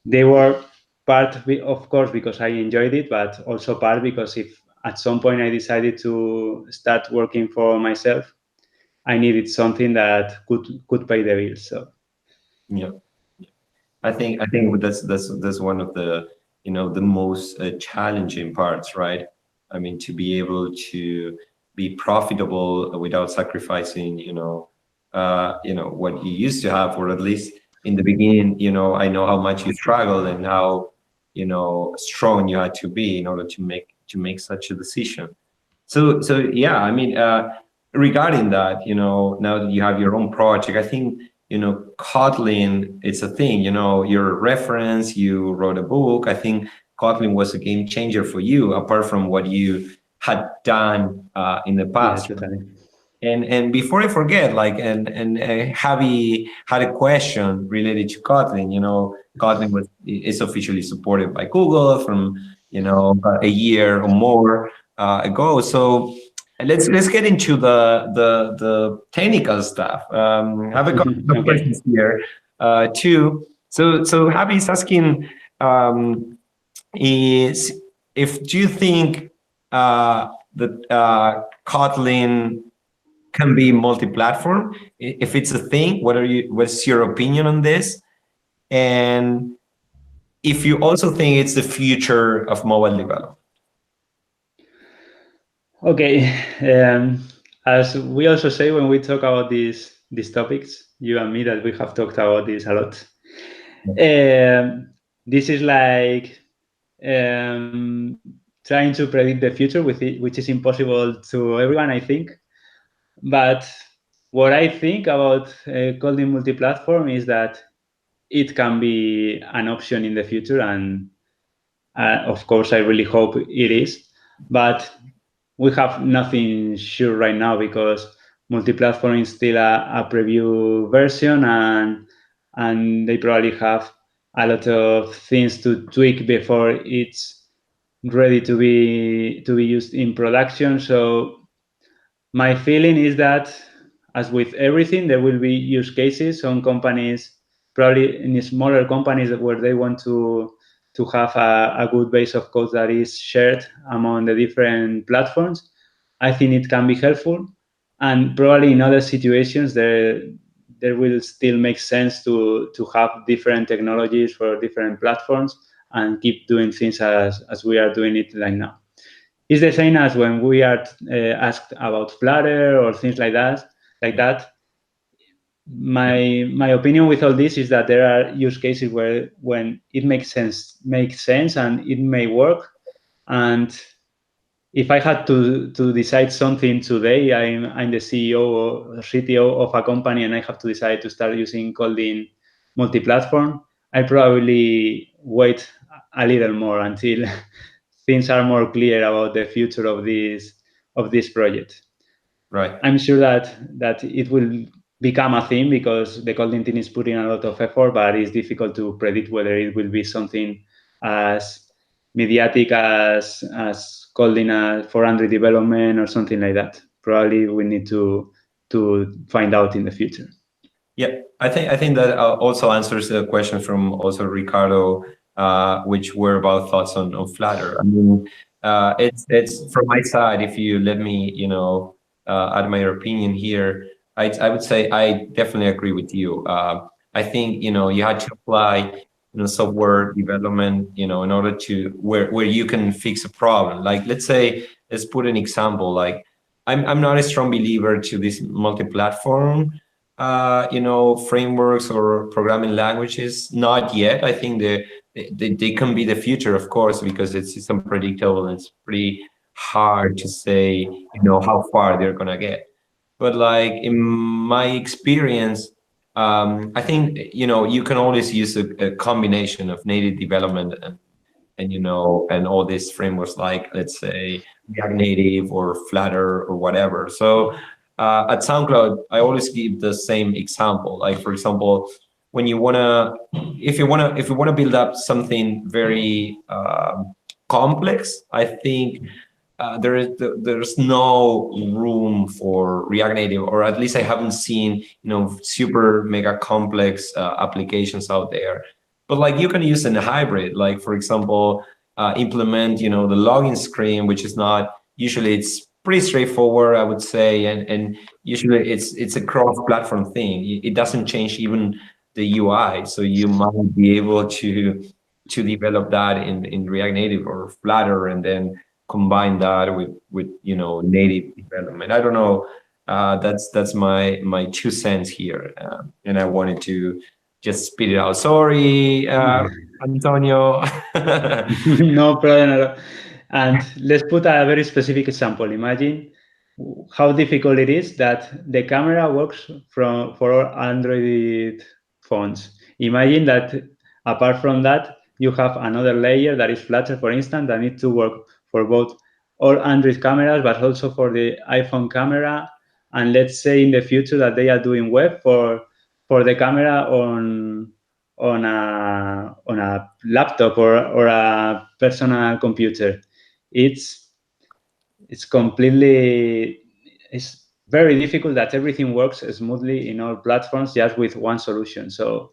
They were part, of course, because I enjoyed it, but also part because if at some point I decided to start working for myself, I needed something that could pay the bills. So Yeah. I think that's one of the, the most challenging parts, right? I mean, to be able to be profitable without sacrificing, what you used to have, or at least in the beginning, I know how much you struggled and how, strong you had to be in order to make such a decision. So yeah, I mean, regarding that, now that you have your own project, I think, Kotlin, it's a thing. Your reference, you wrote a book. I think Kotlin was a game changer for you, apart from what you had done in the yeah, past. totally. And before I forget, like, and Javi had a question related to Kotlin. Kotlin is officially supported by Google from a year or more ago. So let's get into the technical stuff. I have a couple of Okay. questions here too. So Javi is asking, is if do you think that Kotlin can be multi-platform? If it's a thing, what's your opinion on this? And if you also think it's the future of mobile development. Okay. As we also say when we talk about these topics, you and me, that we have talked about this a lot. This is like trying to predict the future with it, which is impossible to everyone, I think. But what I think about Kotlin multi-platform is that it can be an option in the future, and of course, I really hope it is. But we have nothing sure right now because multi-platform is still a preview version, and they probably have a lot of things to tweak before it's ready to be used in production. So my feeling is that, as with everything, there will be use cases. Some companies, probably in smaller companies, where they want to have a good base of code that is shared among the different platforms. I think it can be helpful, and probably in other situations, there will still make sense to have different technologies for different platforms and keep doing things as we are doing it right now. It's the same as when we are asked about Flutter or things like that. Like that, my opinion with all this is that there are use cases where when it makes sense and it may work. And if I had to decide something today, I'm the CEO or CTO of a company, and I have to decide to start using Kotlin multi-platform. I probably wait a little more until things are more clear about the future of this project. Right. I'm sure that it will become a thing because the Kotlin team is putting a lot of effort, but it's difficult to predict whether it will be something as mediatic as Kotlin for Android development or something like that. Probably we need to find out in the future. Yeah, I think that also answers the question from also Ricardo, which were about thoughts on Flutter. I mean, it's from my side. If you let me, add my opinion here, I would say I definitely agree with you. I think you had to apply software development in order to where you can fix a problem. Like let's put an example. Like I'm not a strong believer to this multi-platform frameworks or programming languages. Not yet. I think they can be the future, of course, because it's unpredictable and it's pretty hard to say, how far they're gonna get. But like in my experience, I think you can always use a combination of native development and all these frameworks like let's say React Native or Flutter or whatever. So at SoundCloud, I always give the same example. Like for example, when if you wanna build up something very complex, I think there's no room for React Native, or at least I haven't seen super mega complex applications out there. But like you can use in a hybrid, like for example, implement the login screen, which is not usually it's pretty straightforward, I would say, and usually it's a cross-platform thing. It doesn't change even the UI, so you might be able to develop that in React Native or Flutter, and then combine that with native development. I don't know. That's my 2 cents here, and I wanted to just spit it out. Sorry, Antonio. No problem at all. And let's put a very specific example. Imagine how difficult it is that the camera works for all Android phones. Imagine that apart from that, you have another layer that is Flutter, for instance, that needs to work for both all Android cameras, but also for the iPhone camera and let's say in the future that they are doing web for the camera on a laptop or a personal computer. It's it's completely it's very difficult that everything works smoothly in all platforms just with one solution. So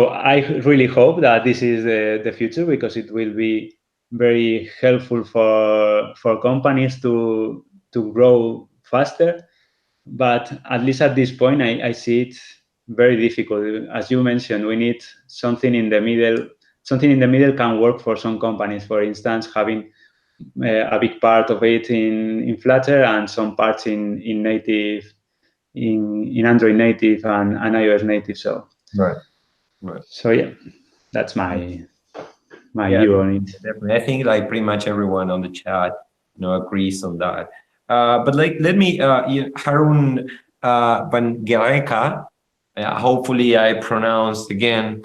I really hope that this is the future, because it will be very helpful for companies to grow faster. But at least at this point, I see it very difficult. As you mentioned, we need something in the middle. Something in the middle can work for some companies. For instance, having a big part of it in Flutter and some parts in native, in Android native and iOS native. Right. Right. So yeah, that's my Yeah, view on it. definitely. I think like pretty much everyone on the chat, agrees on that. But like, let me, Harun Van Gereka, hopefully I pronounced again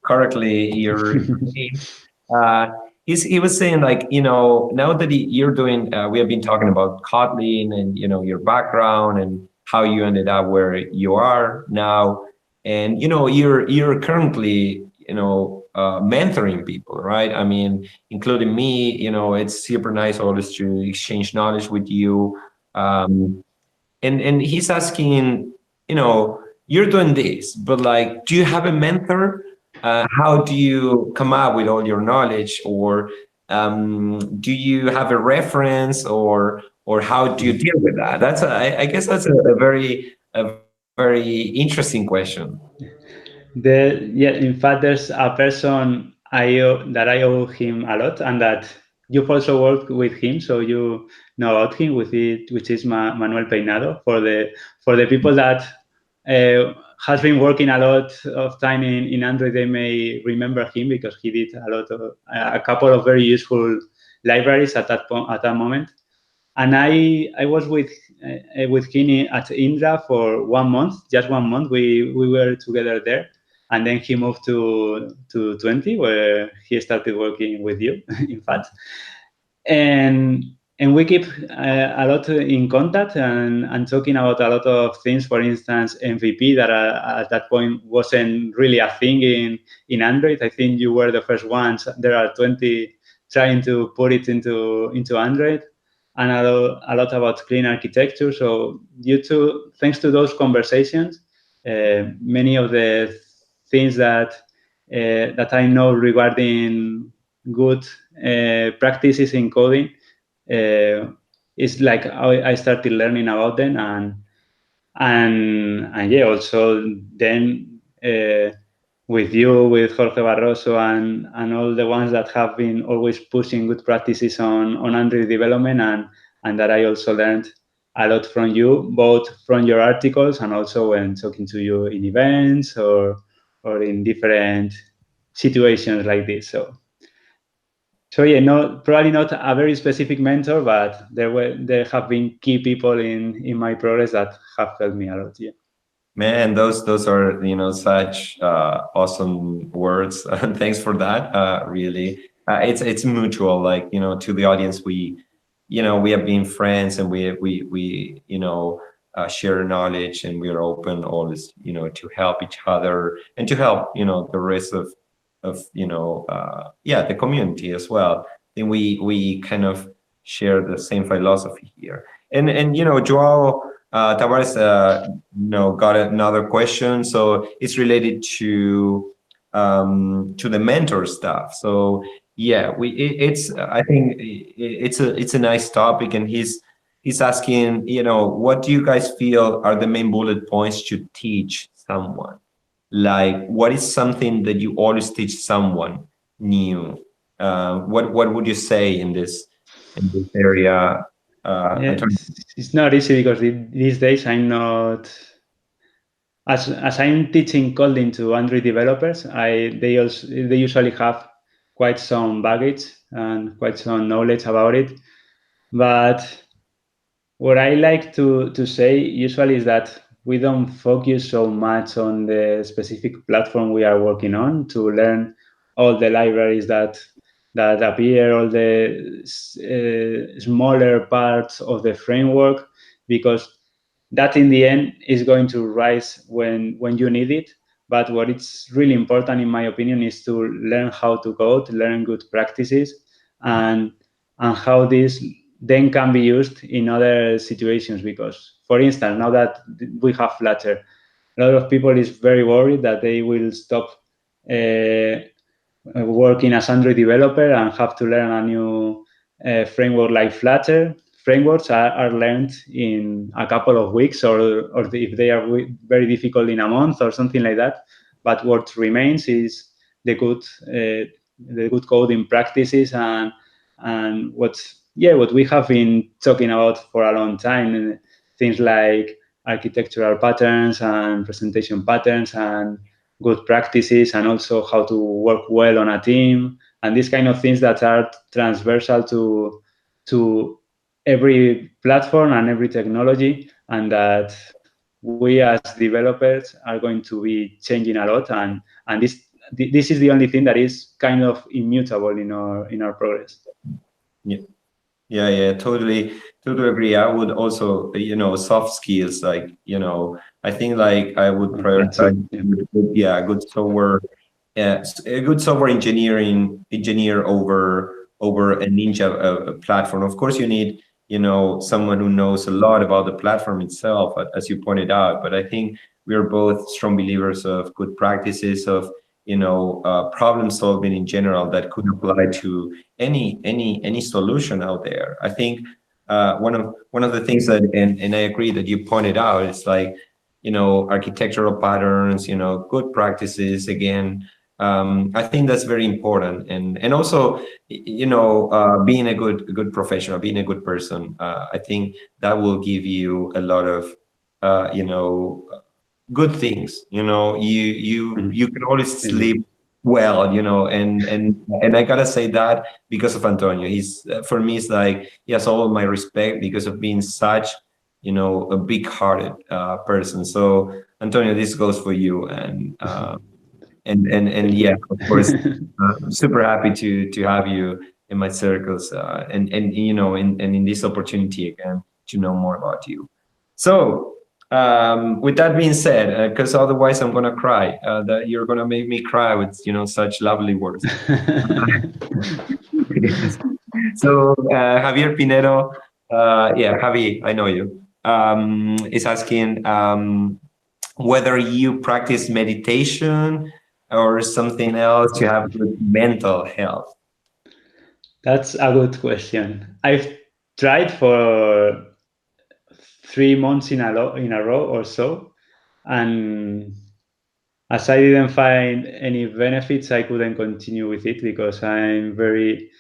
correctly your name. Uh, he was saying like, now that you're doing, we have been talking about Kotlin and, your background and how you ended up where you are now. And, you're currently, mentoring people, right? I mean, including me, it's super nice always to exchange knowledge with you. And he's asking, you're doing this, but like, do you have a mentor? How do you come up with all your knowledge, or do you have a reference, or how do you deal with that? I guess that's a very interesting question. Yeah, in fact, there's a person that I owe him a lot, and that you've also worked with him, so you know about him, which is Manuel Peinado. For the people that has been working a lot of time in Android, they may remember him because he did a couple of very useful libraries at that moment. And I was with him at Indra for 1 month, just 1 month. We were together there, and then he moved to 20, where he started working with you, in fact. And we keep a lot in contact and talking about a lot of things. For instance, MVP, that at that point wasn't really a thing in Android. I think you were the first ones. There are 20 trying to put it into Android, and a lot about clean architecture. So thanks to those conversations, many of the things that I know regarding good practices in coding, it's like I started learning about them, and yeah, also then with you, with Jorge Barroso, and all the ones that have been always pushing good practices on Android development, and that I also learned a lot from you, both from your articles and also when talking to you in events or in different situations like this. So yeah, probably not a very specific mentor, but there have been key people in my progress that have helped me a lot. Yeah. Man, those are, such awesome words. And thanks for that. Really, it's mutual. Like, to the audience, we have been friends, and we share knowledge, and we are open always, to help each other and to help, the rest of yeah, the community as well. And we kind of share the same philosophy here. And Joao Tavares, got another question. So it's related to the mentor stuff. So yeah, it's I think it's a nice topic, and he's asking, what do you guys feel are the main bullet points to teach someone? Like, what is something that you always teach someone new? What would you say in this area, Yeah, Antonio? it's not easy because these days I'm not as I'm teaching Kotlin to Android developers. They usually have quite some baggage and quite some knowledge about it. But what I like to say usually is that we don't focus so much on the specific platform we are working on to learn all the libraries that appear, all the smaller parts of the framework, because that in the end is going to rise when you need it. But what it's really important, in my opinion, is to learn how to code, learn good practices, and how this then can be used in other situations. Because, for instance, now that we have Flutter, a lot of people is very worried that they will stop uh, working as Android developer and have to learn a new framework like Flutter. Frameworks are learned in a couple of weeks, or if they are very difficult, in a month or something like that. But what remains is the good coding practices, and what we have been talking about for a long time, things like architectural patterns and presentation patterns and good practices, and also how to work well on a team, and these kind of things that are transversal to every platform and every technology, and that we as developers are going to be changing a lot, and this is the only thing that is kind of immutable in our progress. Yeah. Yeah, totally agree. I would also, soft skills, like, I think like I would That too, prioritize, yeah. good software, a good software engineer over a ninja platform. Of course, you need, someone who knows a lot about the platform itself, as you pointed out. But I think we are both strong believers of good practices of, problem solving in general that could apply to any solution out there. I think one of the things that, and I agree that you pointed out, is like, architectural patterns, good practices. Again, I think that's very important, and also, being a good professional, being a good person. I think that will give you a lot of, good things. You can always Indeed. sleep well, and I gotta say that because of Antonio. He's, for me, it's like he has all of my respect because of being such, a big-hearted person. So, Antonio, this goes for you, and Thank yeah, you. of course, I'm super happy to have you in my circles, and and in this opportunity again to know more about you. So, with that being said, because otherwise I'm gonna cry, that you're gonna make me cry with, such lovely words. So, Javier Pinero, yeah, Javi, I know you, is asking, whether you practice meditation or something else to have good mental health. That's a good question. I've tried for 3 months in a row or so, and as I didn't find any benefits, I couldn't continue with it, because I'm very.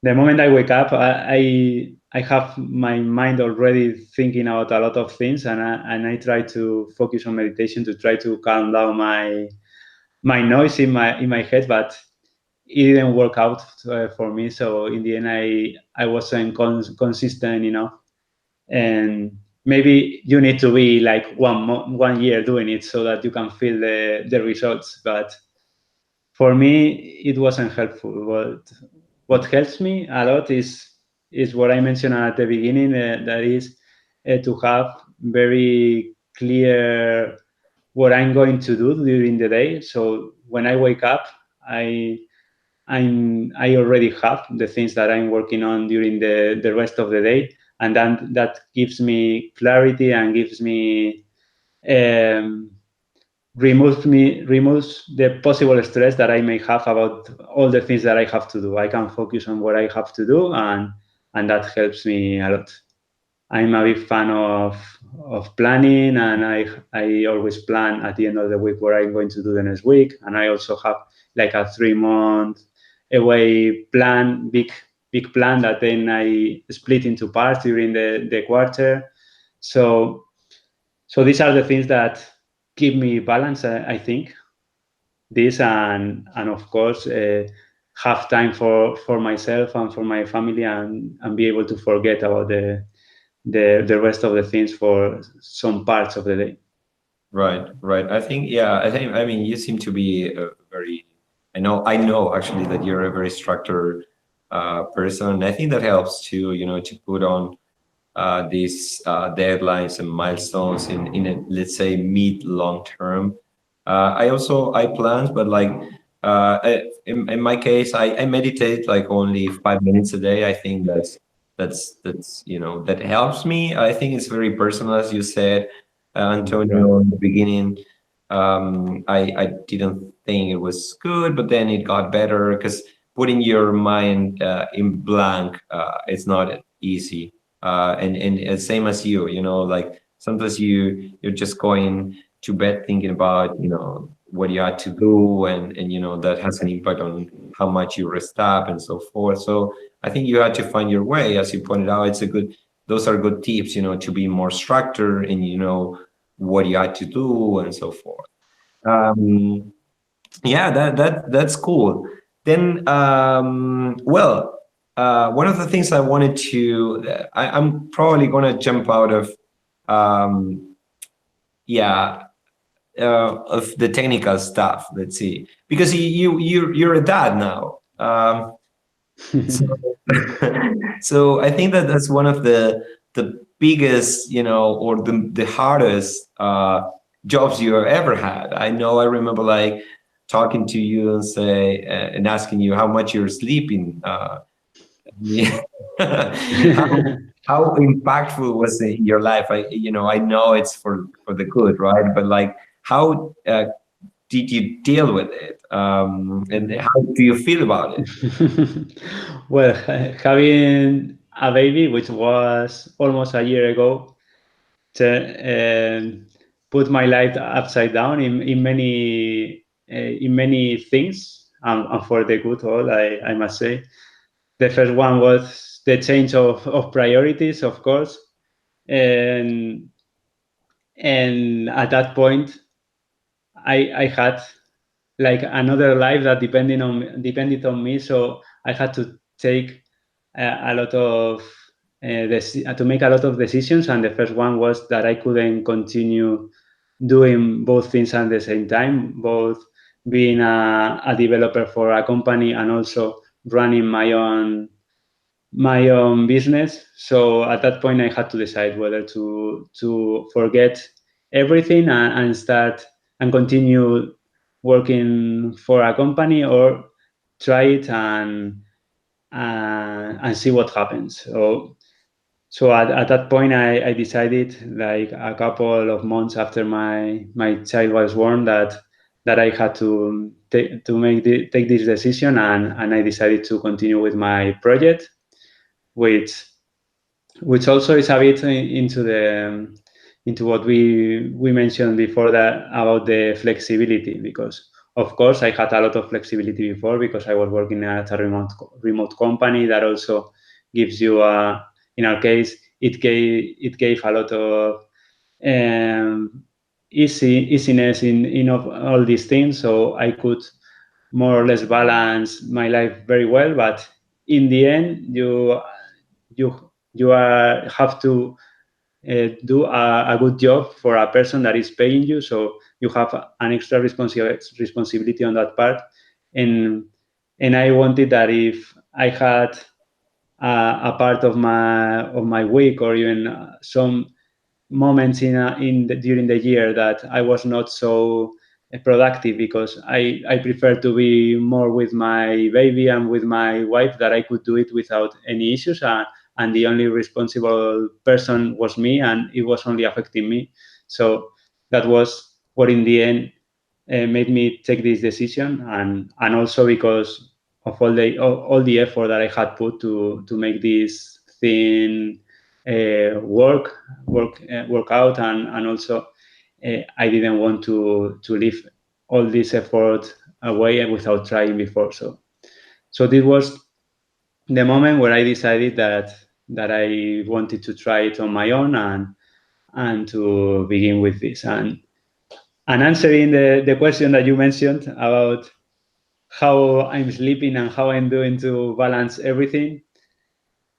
The moment I wake up, I have my mind already thinking about a lot of things, and I try to focus on meditation to try to calm down my noise in my head, but it didn't work out for me. So in the end, I wasn't consistent enough, and maybe you need to be like 1 year doing it so that you can feel the results. But for me, it wasn't helpful. What helps me a lot is what I mentioned at the beginning. That is to have very clear what I'm going to do during the day. So when I wake up, I I already have the things that I'm working on during the rest of the day, and then that gives me clarity and gives me um, removes the possible stress that I may have about all the things that I have to do. I can focus on what I have to do, and that helps me a lot. I'm a big fan of planning, and I always plan at the end of the week what I'm going to do the next week. And I also have like a 3 month away plan, big plan that then I split into parts during the quarter. So these are the things that keep me balanced, I think. This, and of course, have time for myself and for my family, and be able to forget about the rest of the things for some parts of the day. Right. I think, yeah, I mean, you seem to be a very, I know actually that you're a very structured person. I think that helps too, to put on these deadlines and milestones in a, let's say, mid long term. I planned, but like in my case, I meditate like only 5 minutes a day. I think that's that helps me. I think it's very personal, as you said, Antonio, in the beginning. I didn't think it was good, but then it got better because putting your mind in blank, it's not easy. And same as you, like sometimes you're just going to bed thinking about what you had to do, and that has an impact on how much you rest up and so forth. So I think you had to find your way, as you pointed out. Those are good tips, to be more structured and what you had to do and so forth. um yeah, that's cool. Then one of the things I wanted to I'm probably gonna jump out of um yeah of the technical stuff, let's see, because you're a dad now. So, so I think that's one of the biggest, or the hardest jobs you have ever had. I know. I remember like talking to you and and asking you how much you're sleeping. Yeah. How impactful was it in your life? I know it's for the good, right? But like, how did you deal with it? And how do you feel about it? Well, having a baby, which was almost a year ago, put my life upside down in many things, and for the good all, I must say. The first one was the change of priorities, of course, and at that point, I had like another life that depended on me. So I had to take a lot of to make a lot of decisions, and the first one was that I couldn't continue doing both things at the same time, both being a developer for a company and also running my own business. So at that point, I had to decide whether to forget everything and start and continue working for a company, or try it and see what happens. So at that point, I decided, like a couple of months after my child was born, that I had to take this decision, and I decided to continue with my project, which also is a bit into what we mentioned before, that about the flexibility, because of course I had a lot of flexibility before, because I was working at a remote company that also gives you in our case, it gave a lot of um, easiness in of all these things, so I could more or less balance my life very well. But in the end, you have to do a good job for a person that is paying you, so you have an extra responsibility on that part. And I wanted that if I had a part of my week, or even some moments during the year that I was not so productive, because I prefer to be more with my baby and with my wife, that I could do it without any issues, and the only responsible person was me, and it was only affecting me. So that was what in the end made me take this decision, and also because of all the effort that I had put to make this thing work out, and also I didn't want to leave all this effort away without trying before. So this was the moment where I decided that I wanted to try it on my own, and to begin with this. And answering the question that you mentioned about how I'm sleeping and how I'm doing to balance everything,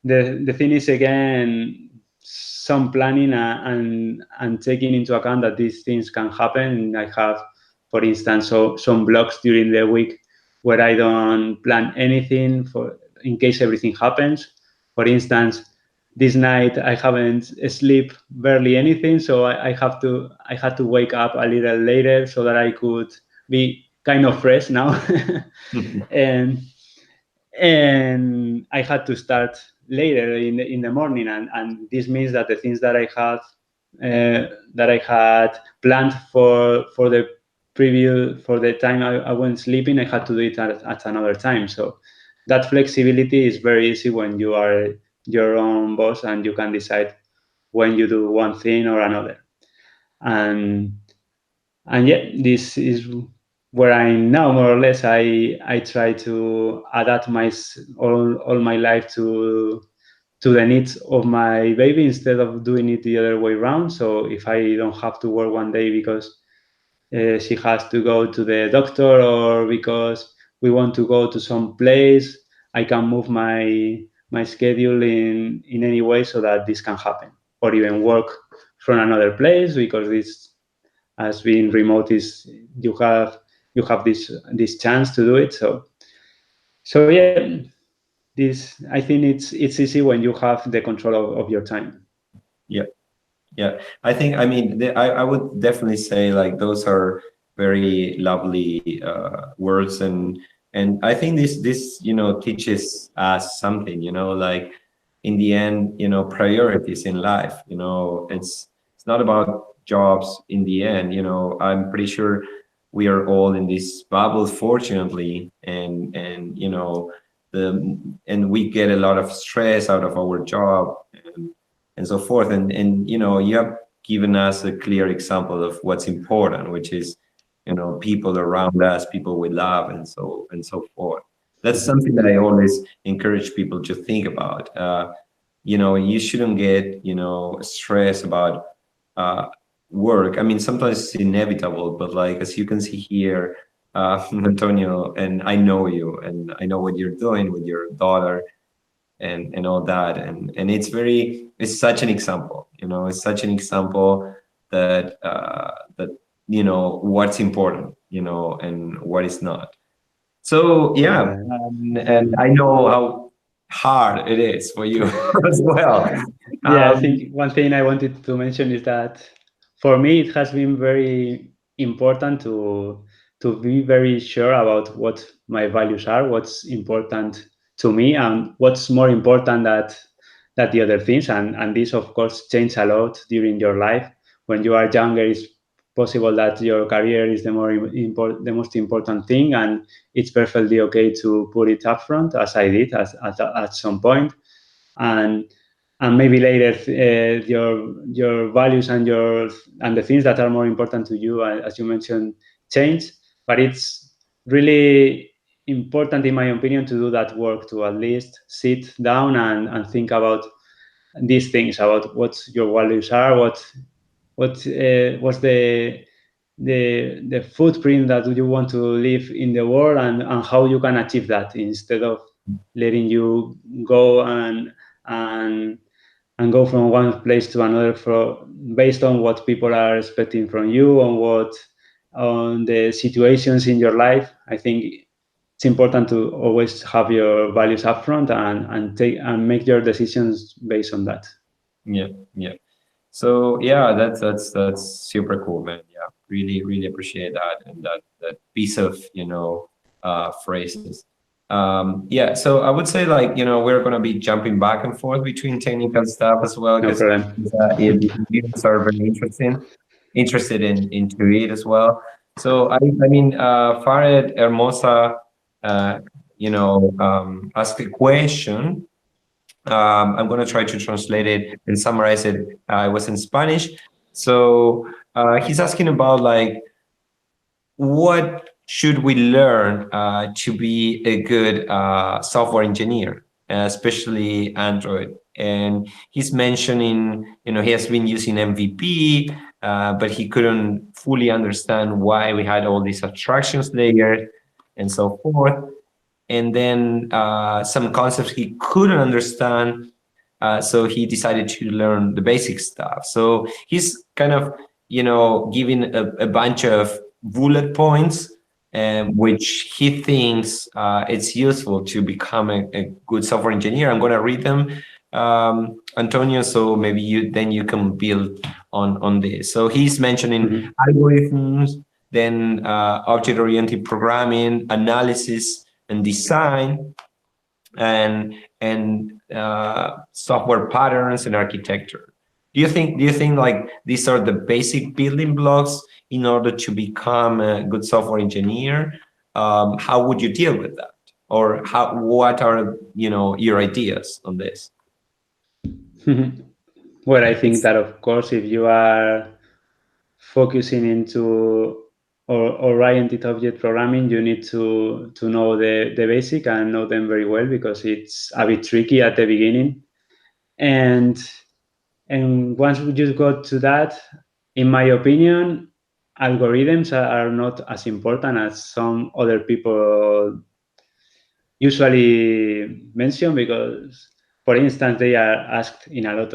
the thing is, again, some planning, and taking into account that these things can happen. I have, for instance, some blocks during the week where I don't plan anything, for in case everything happens. For instance, this night I haven't sleep barely anything, so I had to wake up a little later so that I could be kind of fresh now. and I had to start later in the morning, and this means that the things that I had planned for the previous for the time I went sleeping, I had to do it at another time. So that flexibility is very easy when you are your own boss and you can decide when you do one thing or another. And yeah, this is where I'm now, more or less. I try to adapt all my life to the needs of my baby instead of doing it the other way around. So if I don't have to work one day because she has to go to the doctor or because we want to go to some place, I can move my schedule in any way so that this can happen, or even work from another place, because this, as being remote, is you have this chance to do it. So yeah, this, I think it's easy when you have the control of your time. Yeah. Yeah, I think, I mean, I would definitely say like those are very lovely words, and I think this teaches us something, like in the end, priorities in life. It's not about jobs in the end. I'm pretty sure we are all in this bubble, fortunately, and and we get a lot of stress out of our job, and so forth. And you have given us a clear example of what's important, which is people around us, people we love, and so forth. That's something that I always encourage people to think about. You shouldn't get stressed about uh, work. I mean, sometimes it's inevitable, but like as you can see here, Antonio, and I know you, and I know what you're doing with your daughter, and all that, and it's such an example. It's such an example that what's important, and what is not. So yeah, Yeah. and I know how hard it is for you as well. Yeah, I um, think one thing I wanted to mention is that for me it has been very important to be very sure about what my values are, what's important to me, and what's more important that the other things. And this, of course, change a lot during your life. When you are younger, it's possible that your career is the most important thing, and it's perfectly okay to put it up front, as I did at some point. and and maybe later your values and the things that are more important to you, as you mentioned, change. But it's really important, in my opinion, to do that work, to at least sit down and think about these things, about what your values are, what's the footprint that you want to leave in the world, and how you can achieve that, instead of letting you go and and go from one place to another based on what people are expecting from you, on the situations in your life. I think it's important to always have your values upfront and make your decisions based on that. yeah, yeah. So yeah, that's super cool, man. Yeah, really, really appreciate that, and that piece of phrases. Yeah, so I would say, like, we're gonna be jumping back and forth between technical stuff as well, No because problem. viewers are very interested into it as well. So I mean, Farid Hermosa, uh, asked a question. I'm going to try to translate it and summarize it. It was in Spanish. So he's asking about, like, what should we learn to be a good software engineer, especially Android. And he's mentioning, he has been using MVP, but he couldn't fully understand why we had all these abstractions layers and so forth. And then some concepts he couldn't understand, so he decided to learn the basic stuff. So he's kind of, giving a bunch of bullet points, which he thinks it's useful to become a good software engineer. I'm going to read them Antonio, so maybe you can build on this. So he's mentioning Mhm. algorithms, then object-oriented programming, analysis and design, and software patterns and architecture. Do you think like these are the basic building blocks in order to become a good software engineer? How would you deal with that? Or what are your ideas on this? Well, I think that of course, if you are focusing into or oriented object programming, you need to know the basic and know them very well, because it's a bit tricky at the beginning. And once you got to that, in my opinion, algorithms are not as important as some other people usually mention, because, for instance, they are asked in a lot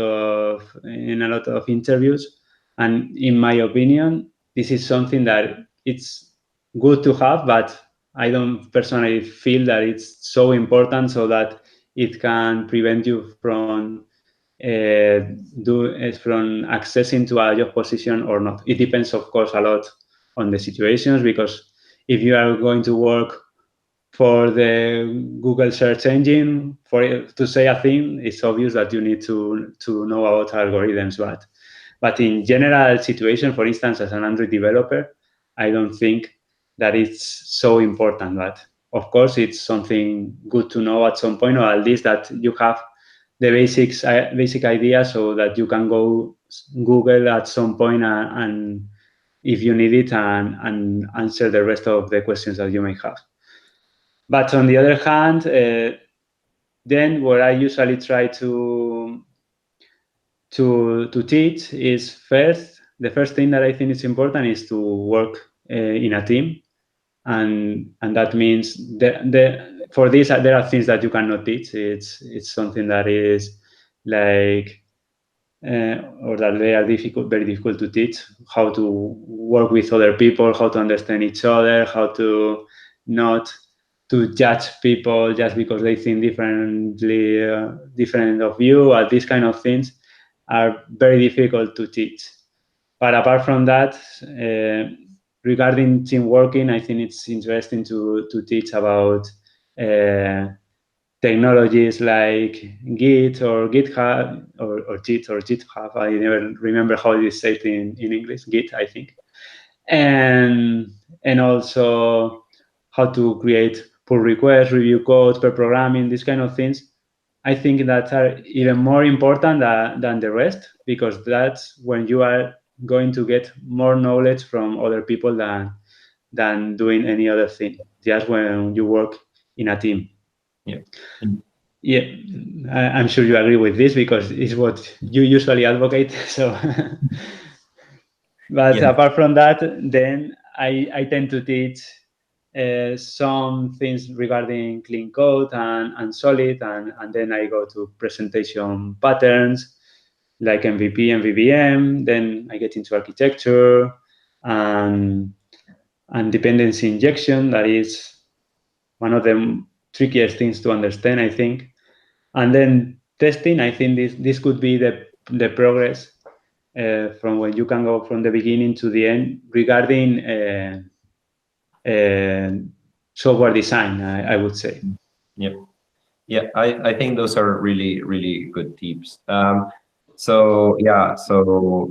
of interviews, and in my opinion, this is something that it's good to have, but I don't personally feel that it's so important so that it can prevent you uh, from accessing to a job position or not. It depends, of course, a lot on the situations, because if you are going to work for the Google search engine, for to say a thing, it's obvious that you need to know about algorithms. But in general situation, for instance, as an Android developer, I don't think that it's so important. But of course, it's something good to know at some point, or at least that you have the basic idea, so that you can go Google at some point, and if you need it, and answer the rest of the questions that you may have. But on the other hand, then what I usually try to teach is, the first thing that I think is important is to work in a team, and that means for this there are things that you cannot teach. It's something that is like or that they are very difficult to teach. How to work with other people, how to understand each other, how to not to judge people just because they think different of you. These kind of things are very difficult to teach. But apart from that, regarding team working, I think it's interesting to teach about uh, technologies like Git or GitHub, or Git or GitHub. I never remember how it is said in English. Git, I think. And also how to create pull requests, review code, per programming, these kind of things. I think that are even more important than the rest, because that's when you are going to get more knowledge from other people than doing any other thing. Just when you work in a team. Yeah. Yeah, I'm sure you agree with this, because it's what you usually advocate. So, but Yeah. apart from that, then I tend to teach some things regarding clean code and solid, and then I go to presentation patterns like MVP and VBM. Then I get into architecture and dependency injection. That is one of the trickiest things to understand, I think. And then testing, I think this could be the progress from when you can go from the beginning to the end regarding uh, software design, I would say. Yeah. Yeah, I think those are really, really good tips. So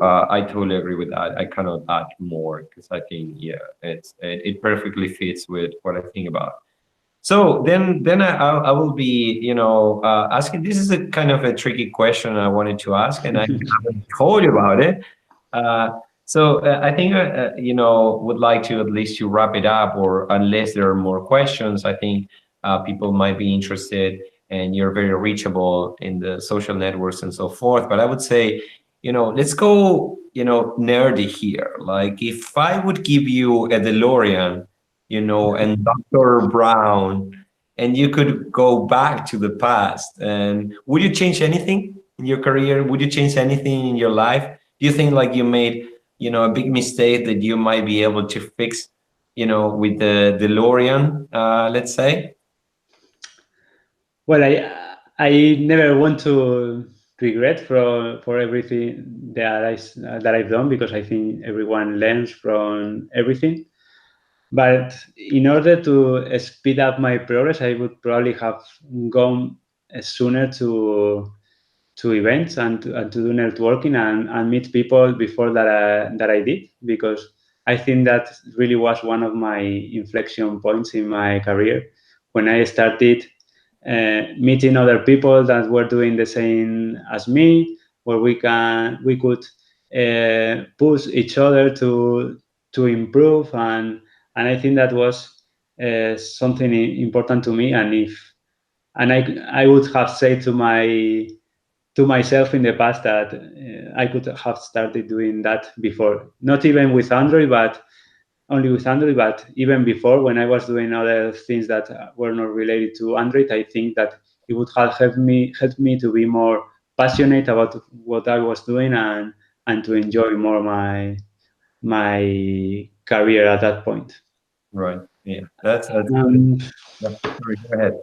I totally agree with that. I cannot add more because I think, yeah, it perfectly fits with what I think about. So then I will be, asking, this is a kind of a tricky question I wanted to ask, and I haven't told you about it. Uh, so I think, would like to at least to wrap it up, or unless there are more questions, I think people might be interested, and you're very reachable in the social networks and so forth. But I would say, let's go, nerdy here. Like if I would give you a DeLorean, and Dr. Brown, and you could go back to the past, and would you change anything in your career? Would you change anything in your life? Do you think like you made, a big mistake that you might be able to fix, with the DeLorean, let's say? Well, I never want to regret for everything that I've done, because I think everyone learns from everything. But in order to speed up my progress, I would probably have gone sooner to events and to do networking and meet people before that I did, because I think that really was one of my inflection points in my career, when I started meeting other people that were doing the same as me, where we could push each other to improve, and I think that was something important to me. And I would have said to myself in the past that I could have started doing that before, not even with Android, but only with Android, but even before, when I was doing other things that were not related to Android. I think that it would have helped me to be more passionate about what I was doing, and to enjoy more my career at that point. Right. Yeah. That's good. Um, Yeah. Sorry, go ahead.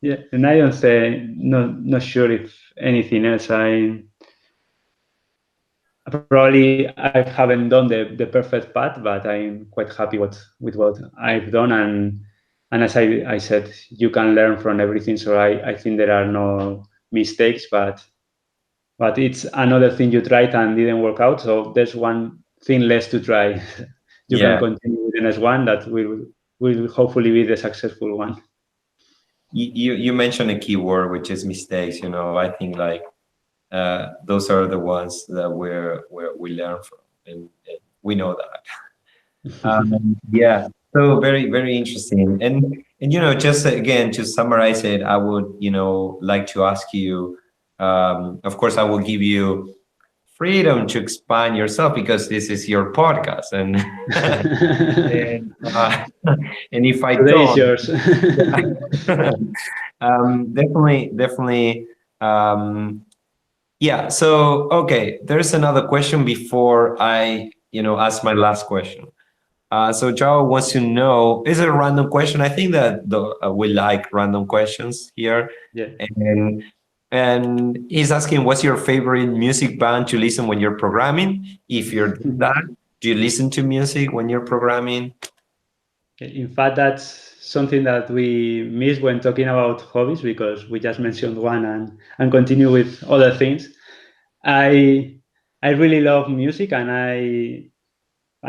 yeah, and I don't say not sure if anything else. Probably I haven't done the perfect path, but I'm quite happy with what I've done, and as I said, you can learn from everything. So I think there are no mistakes, but it's another thing you tried and didn't work out. So there's one thing less to try. You can Yeah. continue with the next one that will hopefully be the successful one. You mentioned a key word, which is mistakes. I think like those are the ones that where we learn from, and we know that. Yeah. So very, very interesting. And just again to summarize it, I would like to ask you. Of course, I will give you freedom to expand yourself because this is your podcast, and and, uh, and if I Today is don't, yours. definitely. Um, yeah. So, okay, there's another question before I, ask my last question. So Joe wants to know, is it a random question? I think that we like random questions here. Yeah. And and he's asking, what's your favorite music band to listen when you're programming? If you're doing that, do you listen to music when you're programming? In fact, that's something that we miss when talking about hobbies, because we just mentioned one and continue with other things. I I really love music, and I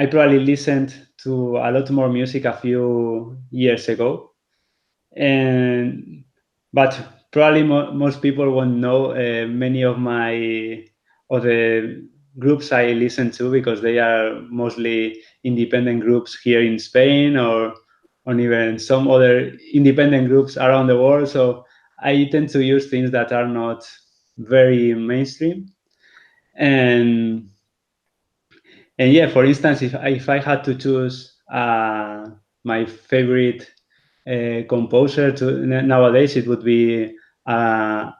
probably listened to a lot more music a few years ago, and but probably most people won't know many of the groups I listen to, because they are mostly independent groups here in Spain, or even some other independent groups around the world. So I tend to use things that are not very mainstream. And and yeah, for instance, if I had to choose my favorite composer nowadays, it would be uh,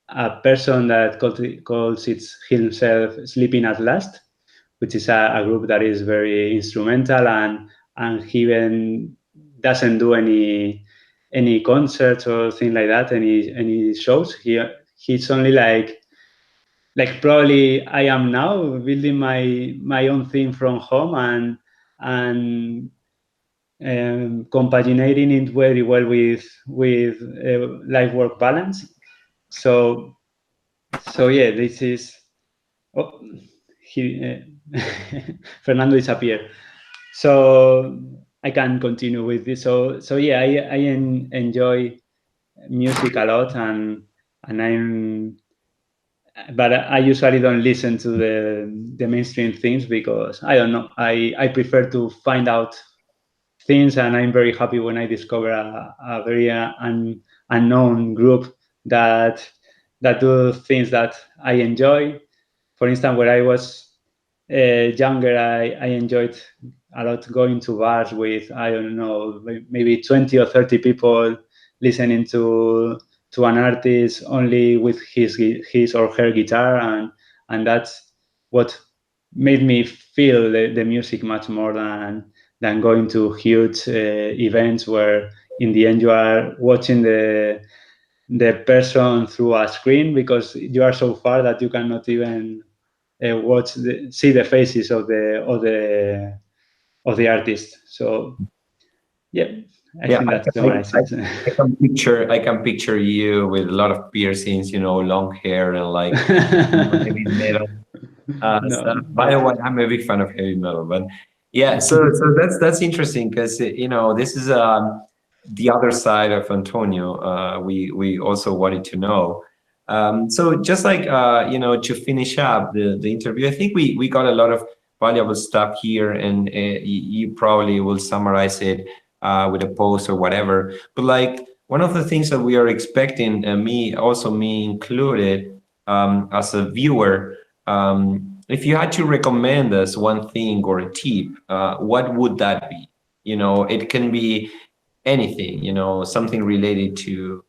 a person that calls himself Sleeping at Last, which is a group that is very instrumental, and he even doesn't do any concerts or things like that, any shows. He's only like probably I am now, building my own thing from home, and compaginating it very well with life work balance. So yeah, this is, oh, he Fernando disappeared. So I can continue with this. So yeah, I enjoy music a lot, and I'm but I usually don't listen to the mainstream things, because I don't know. I prefer to find out things, and I'm very happy when I discover a very unknown group that do things that I enjoy. For instance, when I was younger, I enjoyed a lot going to bars with, I don't know, maybe 20 or 30 people, listening to an artist only with his or her guitar, and that's what made me feel the music much more than going to huge events, where in the end you are watching the person through a screen because you are so far that you cannot even see the faces of the artist. So yeah, I Yeah, think that's the one I said. I can picture you with a lot of piercings, long hair and like heavy metal. So, No, by the way, I'm a big fan of heavy metal, but yeah, so that's interesting because this is the other side of Antonio. We also wanted to know. So just like to finish up the interview, I think we got a lot of valuable stuff here, and you probably will summarize it with a post or whatever. But like one of the things that we are expecting, me included, as a viewer. If you had to recommend us one thing or a tip, what would that be? It can be anything, something related to,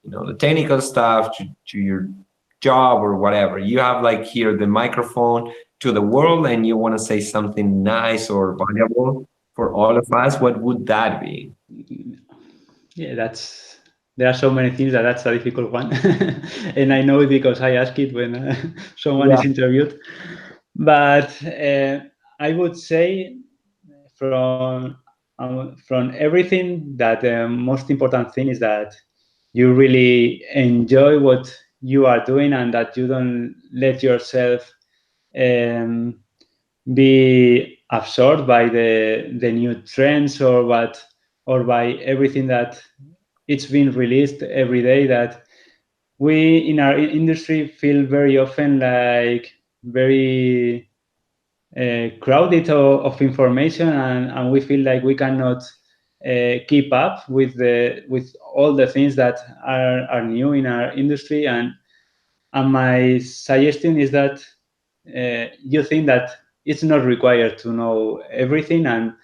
the technical stuff, to your job or whatever. You have like here the microphone to the world and you want to say something nice or valuable for all of us. What would that be? yeah, there are so many things that's a difficult one, and I know it because I ask it when someone Yeah. is interviewed. But I would say from everything that the most important thing is that you really enjoy what you are doing and that you don't let yourself um, be absorbed by the new trends or by everything that it's been released every day. That we in our industry feel very often like very crowded of information, and we feel like we cannot keep up with all the things that are new in our industry. And my suggestion is that you think that it's not required to know everything, and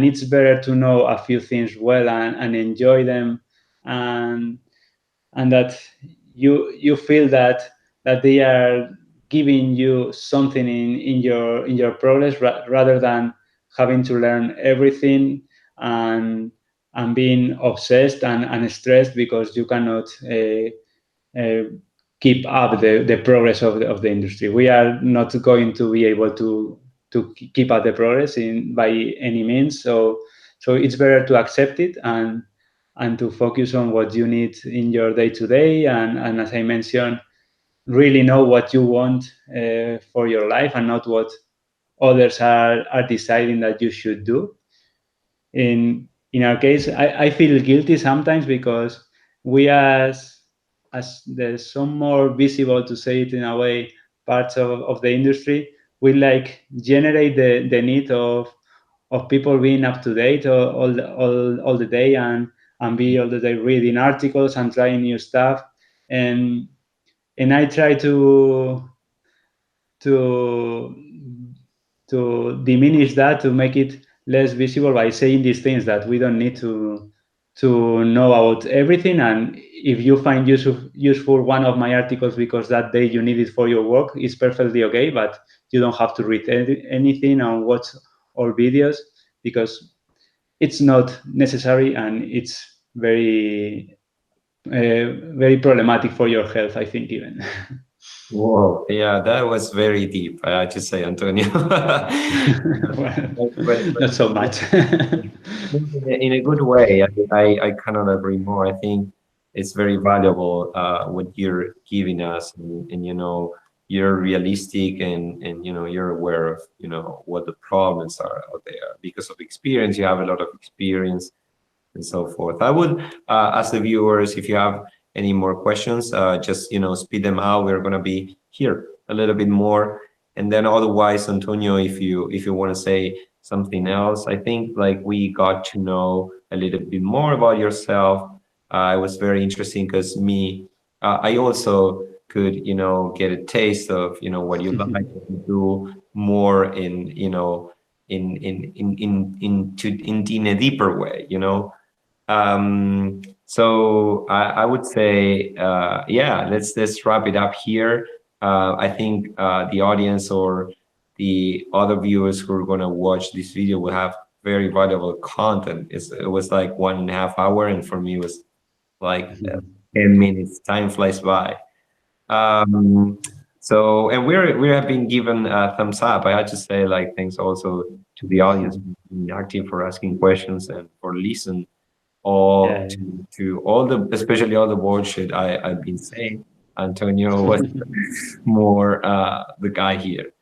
it's better to know a few things well and enjoy them, and and that you feel that they are giving you something in your progress, rather than having to learn everything and being obsessed and stressed because you cannot uh, keep up the progress of the industry. We are not going to be able to keep up the progress by any means. So it's better to accept it and to focus on what you need in your day to day. And as I mentioned, really know what you want for your life and not what others are deciding that you should do. In our case, I feel guilty sometimes because we as there's some more visible, to say it in a way, parts of the industry, we like generate the need of people being up to date all the day, and be all the day reading articles and trying new stuff. And I try to diminish that, to make it less visible by saying these things, that we don't need to know about everything. And if you find useful one of my articles because that day you need it for your work, it's perfectly okay. But you don't have to read anything and watch all videos, because it's not necessary, and it's very problematic for your health, I think, even. Whoa. Yeah, that was very deep, I have to say, Antonio. Well, But not so much. in a good way. I cannot agree more. I think it's very valuable what you're giving us, and you're realistic, and you're aware of what the problems are out there because of experience. You have a lot of experience and so forth. I would ask the viewers, if you have any more questions, just speed them out. We're gonna be here a little bit more, and then otherwise, Antonio, if you want to say something else, I think like we got to know a little bit more about yourself. It was very interesting because I also could get a taste of what you like to do more in a deeper way. So I would say, yeah, let's wrap it up here. I think the audience or the other viewers who are going to watch this video will have very valuable content. It was like 1.5 hours, and for me it was like 10 minutes. Time flies by. Um, so, and we have been given a thumbs up. I had to say, like, thanks also to the audience being active for asking questions and for listening all Yeah. to all the, especially all the bullshit I've been saying. Antonio was more the guy here.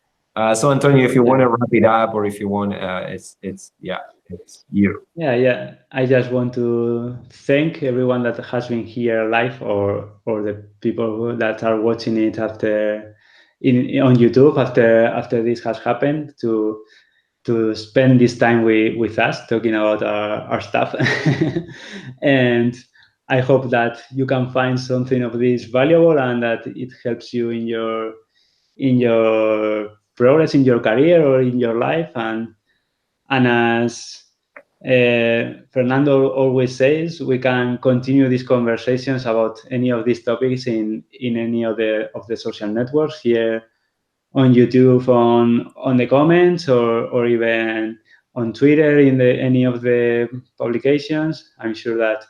So Antonio, if you want Yeah. to wrap it up, or if you want, it's yeah, it's you. Yeah. I just want to thank everyone that has been here live, or the people that are watching it after on YouTube after this has happened, to spend this time with us talking about our stuff. And I hope that you can find something of this valuable, and that it helps you in your progress in your career or in your life. And as Fernando always says, we can continue these conversations about any of these topics in any of the social networks here on YouTube, on the comments, or even on Twitter in any of the publications. I'm sure that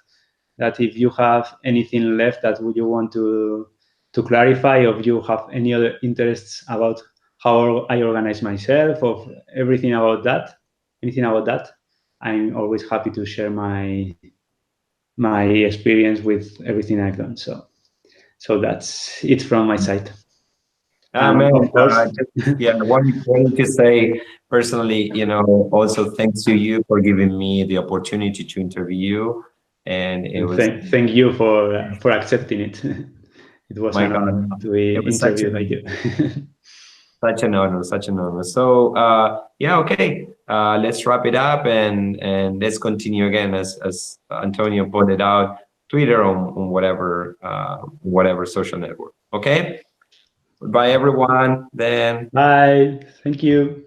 if you have anything left that you want to clarify, or if you have any other interests about how I organize myself, or anything about that, I'm always happy to share my experience with everything I've done. So that's it from my side. And Man, of course, yeah, wanted to say personally, also thanks to you for giving me the opportunity to interview you, and it and was, thank you for accepting it. It was my an God, honor to be it was such interviewed by an you. such an honor, such an honor. So yeah, okay, let's wrap it up, and let's continue again, as Antonio pointed out, Twitter, on whatever social network. Okay, bye everyone. Then. Bye. Thank you.